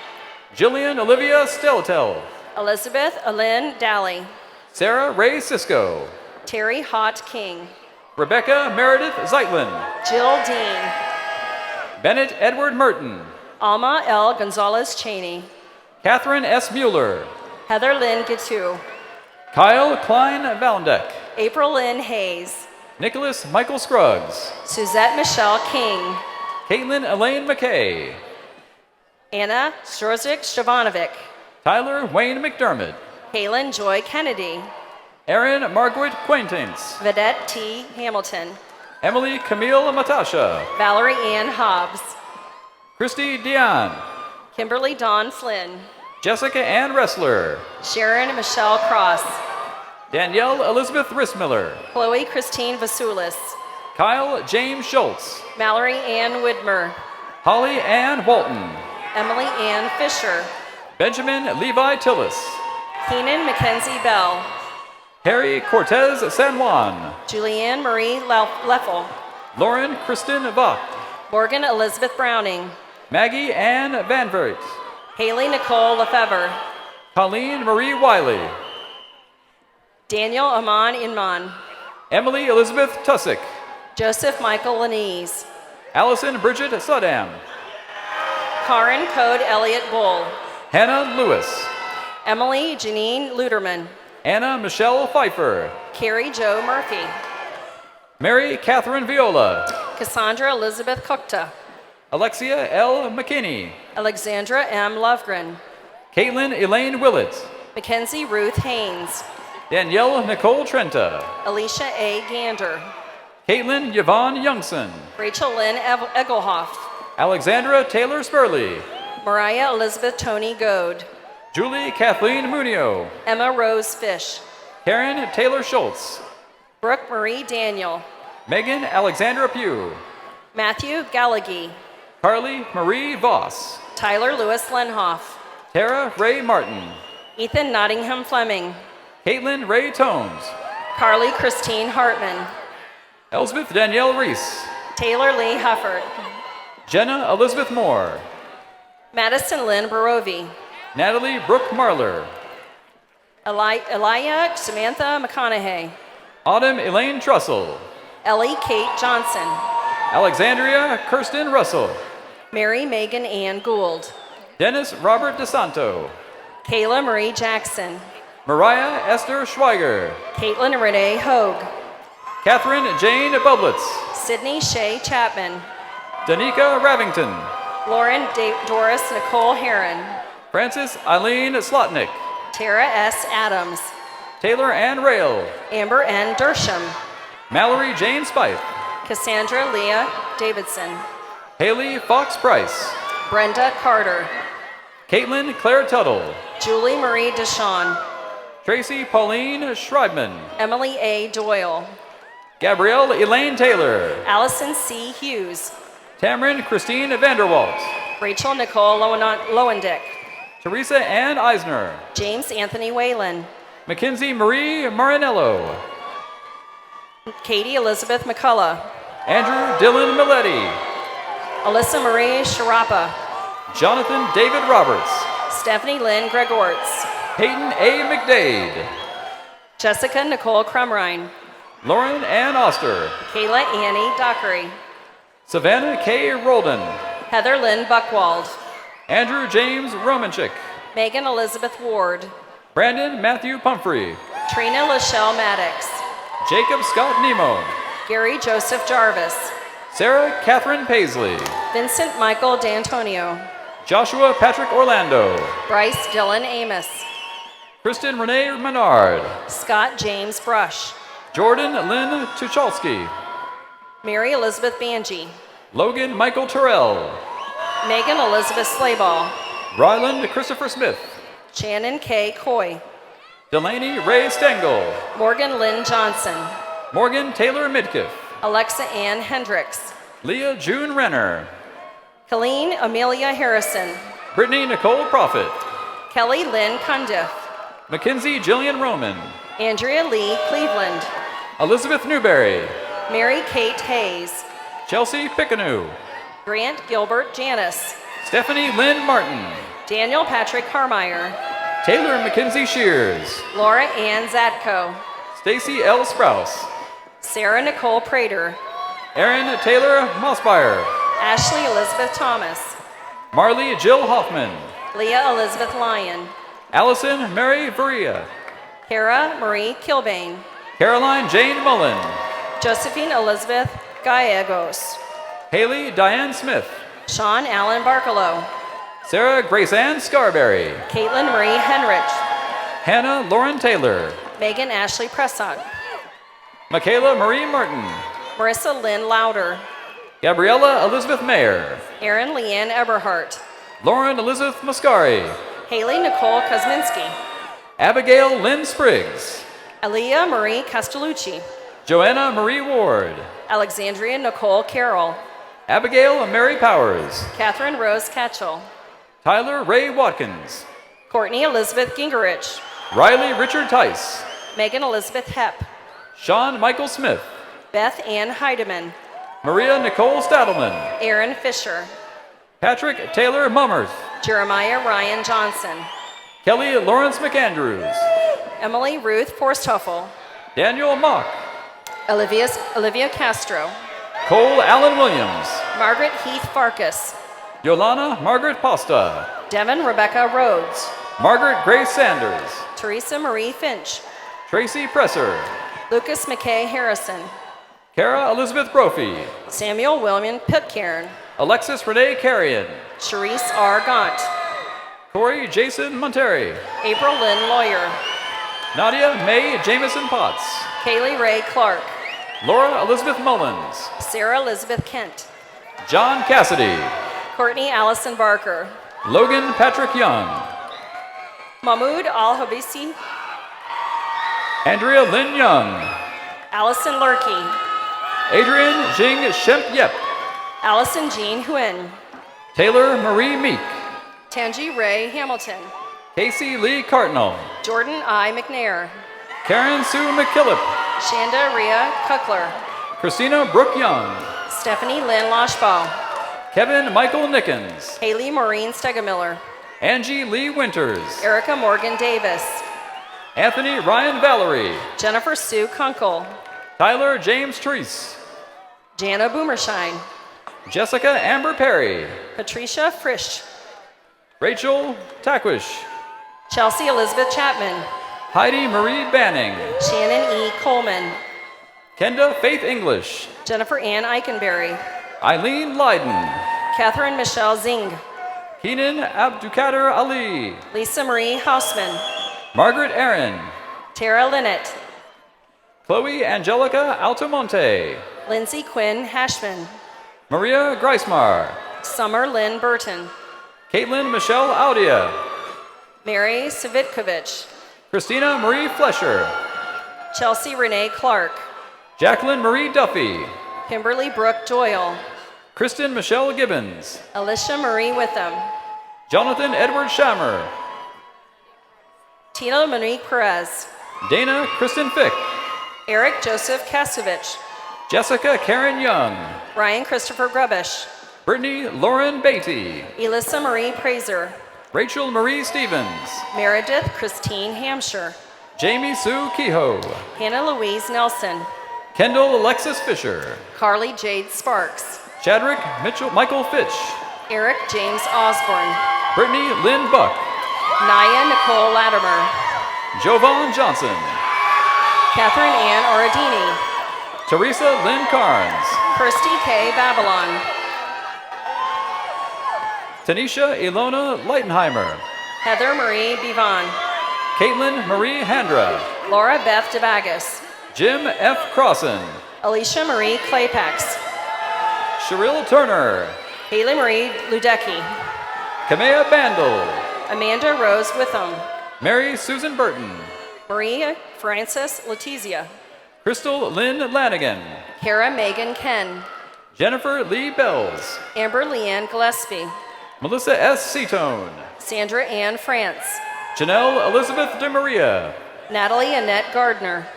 A: Jillian Olivia Steltel.
K: Elizabeth Alyn Dally.
A: Sarah Ray Cisco.
K: Terry Hott King.
A: Rebecca Meredith Zeitlin.
K: Jill Dean.
A: Bennett Edward Merton.
K: Alma L. Gonzalez Cheney.
A: Catherine S. Mueller.
K: Heather Lynn Gitu.
A: Kyle Klein Valendeck.
K: April Lynn Hayes.
A: Nicholas Michael Scruggs.
K: Suzette Michelle King.
A: Caitlin Elaine McKay.
K: Anna Strozik Stravanovic.
A: Tyler Wayne McDermott.
K: Kaylin Joy Kennedy.
A: Erin Margaret Quaintance.
K: Vedette T. Hamilton.
A: Emily Camille Matasha.
K: Valerie Ann Hobbs.
A: Christy Dion.
K: Kimberly Dawn Flynn.
A: Jessica Ann Ressler.
K: Sharon Michelle Cross.
A: Danielle Elizabeth Rissmiller.
K: Chloe Christine Vasulis.
A: Kyle James Schultz.
K: Mallory Ann Widmer.
A: Holly Ann Walton.
K: Emily Ann Fisher.
A: Benjamin Levi Tillis.
K: Keenan Mackenzie Bell.
A: Harry Cortez San Juan.
K: Julianne Marie Leffel.
A: Lauren Kristen Vach.
K: Morgan Elizabeth Browning.
A: Maggie Ann Van Vert.
K: Haley Nicole Lefevre.
A: Colleen Marie Wiley.
K: Daniel Aman Inman.
A: Emily Elizabeth Tussick.
K: Joseph Michael Lanese.
A: Allison Bridget Sudam.
K: Karen Code Elliott Bull.
A: Hannah Lewis.
K: Emily Janine Luderman.
A: Anna Michelle Pfeiffer.
K: Carrie Jo Murphy.
A: Mary Catherine Viola.
K: Cassandra Elizabeth Kukta.
A: Alexia L. McKinney.
K: Alexandra M. Lovegren.
A: Caitlin Elaine Willett.
K: Mackenzie Ruth Haynes.
A: Danielle Nicole Trenta.
K: Alicia A. Gander.
A: Caitlin Yvonne Youngson.
K: Rachel Lynn Egelhoff.
A: Alexandra Taylor Spurley.
K: Mariah Elizabeth Tony Goad.
A: Julie Kathleen Munio.
K: Emma Rose Fish.
A: Karen Taylor Schultz.
K: Brooke Marie Daniel.
A: Megan Alexandra Pugh.
K: Matthew Gallagher.
A: Carly Marie Voss.
K: Tyler Lewis Lenhoff.
A: Tara Ray Martin.
K: Ethan Nottingham Fleming.
A: Caitlin Ray Tones.
K: Carly Christine Hartman.
A: Elspeth Danielle Reese.
K: Taylor Lee Hufford.
A: Jenna Elizabeth Moore.
K: Madison Lynn Barovi.
A: Natalie Brooke Marler.
K: Elia Samantha McConaughey.
A: Autumn Elaine Trussell.
K: Ellie Kate Johnson.
A: Alexandria Kirsten Russell.
K: Mary Megan Ann Gould.
A: Dennis Robert DeSanto.
K: Kayla Marie Jackson.
A: Mariah Esther Schweiger.
K: Caitlin Renee Hogue.
A: Catherine Jane Bublitz.
K: Sydney Shea Chapman.
A: Danica Ravington.
K: Lauren Doris Nicole Heron.
A: Frances Eileen Slotnick.
K: Tara S. Adams.
A: Taylor Ann Rail.
K: Amber N. Dersham.
A: Mallory Jane Spieth.
K: Cassandra Leah Davidson.
A: Haley Fox Price.
K: Brenda Carter.
A: Caitlin Claire Tuttle.
K: Julie Marie Deshawn.
A: Tracy Pauline Schreibman.
K: Emily A. Doyle.
A: Gabrielle Elaine Taylor.
K: Allison C. Hughes.
A: Tamron Christine Vanderwalt.
K: Rachel Nicole Lowendick.
A: Teresa Ann Eisner.
K: James Anthony Whalen.
A: Mackenzie Marie Marinello.
K: Katie Elizabeth McCullough.
A: Andrew Dylan Milletti.
K: Alyssa Marie Sharapa.
A: Jonathan David Roberts.
K: Stephanie Lynn Gregorts.
A: Peyton A. McDade.
K: Jessica Nicole Crumrine.
A: Lauren Ann Oster.
K: Kayla Annie Dockery.
A: Savannah K. Roldan.
K: Heather Lynn Buckwald.
A: Andrew James Romanchik.
K: Megan Elizabeth Ward.
A: Brandon Matthew Pumphrey.
K: Trina Lachelle Maddox.
A: Jacob Scott Nemo.
K: Gary Joseph Jarvis.
A: Sarah Catherine Paisley.
K: Vincent Michael D'Antonio.
A: Joshua Patrick Orlando.
K: Bryce Dylan Amos.
A: Kristen Renee Menard.
K: Scott James Brush.
A: Jordan Lynn Tucholsky.
K: Mary Elizabeth Banji.
A: Logan Michael Terrell.
K: Megan Elizabeth Slayball.
A: Ryland Christopher Smith.
K: Shannon K. Coy.
A: Delaney Ray Stengel.
K: Morgan Lynn Johnson.
A: Morgan Taylor Midkiff.
K: Alexa Ann Hendricks.
A: Leah June Renner.
K: Colleen Amelia Harrison.
A: Brittany Nicole Prophet.
K: Kelly Lynn Cundiff.
A: Mackenzie Jillian Roman.
K: Andrea Lee Cleveland.
A: Elizabeth Newberry.
K: Mary Kate Hayes.
A: Chelsea Pickanu.
K: Grant Gilbert Janis.
A: Stephanie Lynn Martin.
K: Daniel Patrick Carmeyer.
A: Taylor Mackenzie Shears.
K: Laura Ann Zatko.
A: Stacy L. Sprouse.
K: Sarah Nicole Prater.
A: Erin Taylor Mossbire.
K: Ashley Elizabeth Thomas.
A: Marley Jill Hoffman.
K: Leah Elizabeth Lyon.
A: Allison Mary Varia.
K: Kara Marie Kilbane,
A: Caroline Jane Mullen,
K: Josephine Elizabeth Gallegos,
A: Haley Diane Smith,
K: Sean Allen Barkalow,
A: Sarah Grace Ann Scarberry,
K: Caitlin Marie Henrich,
A: Hannah Lauren Taylor,
K: Megan Ashley Pressott,
A: Michaela Marie Martin,
K: Marissa Lynn Lauder,
A: Gabriella Elizabeth Mayer,
K: Erin Leanne Eberhart,
A: Lauren Elizabeth Muscari,
K: Haley Nicole Kosminski,
A: Abigail Lynn Spriggs,
K: Aaliyah Marie Castellucci,
A: Joanna Marie Ward,
K: Alexandria Nicole Carroll,
A: Abigail Mary Powers,
K: Catherine Rose Catchell,
A: Tyler Ray Watkins,
K: Courtney Elizabeth Gingerich,
A: Riley Richard Tice,
K: Megan Elizabeth Hepp,
A: Sean Michael Smith,
K: Beth Ann Heidemann,
A: Maria Nicole Stadelman,
K: Aaron Fisher,
A: Patrick Taylor Mummerth,
K: Jeremiah Ryan Johnson,
A: Kelly Lawrence McAndrews,
K: Emily Ruth Forsthoeffel,
A: Daniel Mock,
K: Olivia Castro,
A: Cole Allen Williams,
K: Margaret Heath Farkas,
A: Yolana Margaret Pasta,
K: Devin Rebecca Rhodes,
A: Margaret Grace Sanders,
K: Teresa Marie Finch,
A: Tracy Presser,
K: Lucas McKay Harrison,
A: Kara Elizabeth Brophy,
K: Samuel William Pitcairn,
A: Alexis Renee Carrion,
K: Charisse R. Gaunt,
A: Corey Jason Monteri,
K: April Lynn Lawyer,
A: Nadia Mae Jameson Potts,
K: Kaylee Ray Clark,
A: Laura Elizabeth Mullins,
K: Sarah Elizabeth Kent,
A: John Cassidy,
K: Courtney Allison Barker,
A: Logan Patrick Young,
K: Mahmoud Al-Habisi,
A: Andrea Lynn Young,
K: Allison Lurkey,
A: Adrian Jing Shemp Yep,
K: Allison Jean Huen,
A: Taylor Marie Meek,
K: Tangi Ray Hamilton,
A: Casey Lee Cardinal,
K: Jordan I. McNair,
A: Karen Sue McKillip,
K: Shanda Rhea Kuckler,
A: Christina Brooke Young,
K: Stephanie Lynn Loshbaugh,
A: Kevin Michael Nickens,
K: Haley Maureen Stegemiller,
A: Angie Lee Winters,
K: Erica Morgan Davis,
A: Anthony Ryan Valerie,
K: Jennifer Sue Kunkel,
A: Tyler James Treese,
K: Jana Boomershine,
A: Jessica Amber Perry,
K: Patricia Frisch,
A: Rachel Tackwish,
K: Chelsea Elizabeth Chapman,
A: Heidi Marie Banning,
K: Shannon E. Coleman,
A: Kenda Faith English,
K: Jennifer Ann Eikenberry,
A: Eileen Lyden,
K: Catherine Michelle Zing,
A: Keenan Abdukader Ali,
K: Lisa Marie Hausman,
A: Margaret Aaron,
K: Tara Linnett,
A: Chloe Angelica Altomonte,
K: Lindsay Quinn Hashman,
A: Maria Greismar,
K: Summer Lynn Burton,
A: Caitlin Michelle Audia,
K: Mary Savitkovich,
A: Christina Marie Flesher,
K: Chelsea Renee Clark,
A: Jacqueline Marie Duffy,
K: Kimberly Brooke Doyle,
A: Kristen Michelle Gibbons,
K: Alicia Marie Witham,
A: Jonathan Edward Shammer,
K: Tina Monique Perez,
A: Dana Kristen Fick,
K: Eric Joseph Kasovich,
A: Jessica Karen Young,
K: Ryan Christopher Grubish,
A: Brittany Lauren Beatty,
K: Elissa Marie Praiser,
A: Rachel Marie Stevens,
K: Meredith Christine Hampshire,
A: Jamie Sue Kehoe,
K: Hannah Louise Nelson,
A: Kendall Alexis Fisher,
K: Carly Jade Sparks,
A: Chadrick Michael Fitch,
K: Eric James Osborne,
A: Brittany Lynn Buck,
K: Naya Nicole Latimer,
A: Jovan Johnson,
K: Catherine Ann Oradini,
A: Teresa Lynn Carnes,
K: Kirsty K. Babylon,
A: Tanisha Ilona Leitenheimer,
K: Heather Marie Bivan,
A: Caitlin Marie Handra,
K: Laura Beth DeVagas,
A: Jim F. Crossan,
K: Alicia Marie Claypax,
A: Cheryl Turner,
K: Haley Marie Ludecki,
A: Kamea Bandel,
K: Amanda Rose Witham,
A: Mary Susan Burton,
K: Maria Frances Letizia,
A: Crystal Lynn Lanigan,
K: Kara Megan Ken,
A: Jennifer Lee Bells,
K: Amber Leanne Gillespie,
A: Melissa S. Seatone,
K: Sandra Ann France,
A: Janelle Elizabeth DeMaria,
K: Natalie Annette Gardner,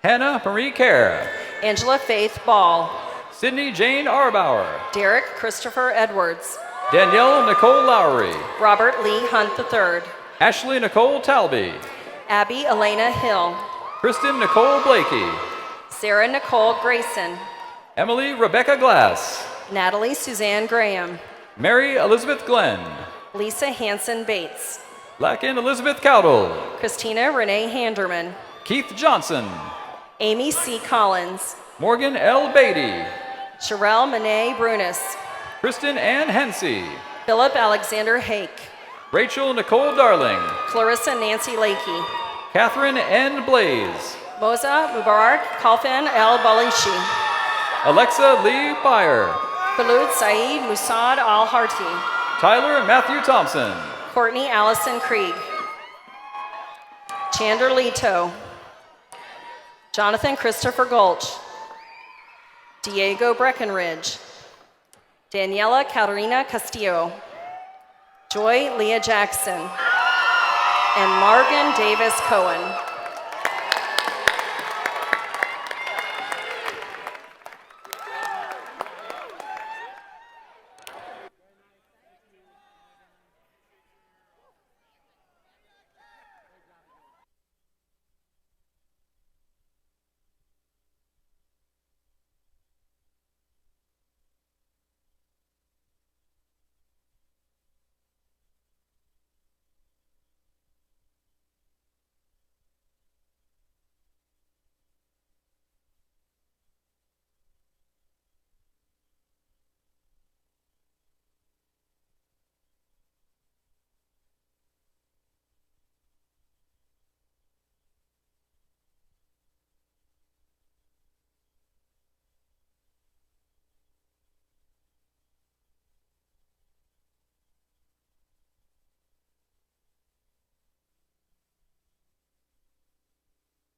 A: Hannah Marie Kerr,
K: Angela Faith Ball,
A: Sydney Jane Arbauer,
K: Derek Christopher Edwards,
A: Danielle Nicole Lowry,
K: Robert Lee Hunt III,
A: Ashley Nicole Talby,
K: Abby Elena Hill,
A: Kristen Nicole Blakey,
K: Sarah Nicole Grayson,
A: Emily Rebecca Glass,
K: Natalie Suzanne Graham,
A: Mary Elizabeth Glenn,
K: Lisa Hanson Bates,
A: Lakin Elizabeth Cowdle.
K: Christina Renee Handerman.
A: Keith Johnson.
K: Amy C. Collins.
A: Morgan L. Beatty.
K: Sherelle Monet Brunis.
A: Kristen Ann Hensey.
K: Philip Alexander Hake.
A: Rachel Nicole Darling.
K: Clarissa Nancy Lakey.
A: Catherine N. Blaze.
K: Moza Mubarak Kalfan El Balishi.
A: Alexa Lee Byer.
K: Khulud Saeed Musad Al Harti.
A: Tyler Matthew Thompson.
K: Courtney Allison Krieg. Chandler Leto. Jonathan Christopher Gulch. Diego Breckenridge. Daniela Catarina Castillo. Joy Leah Jackson. And Morgan Davis Cohen.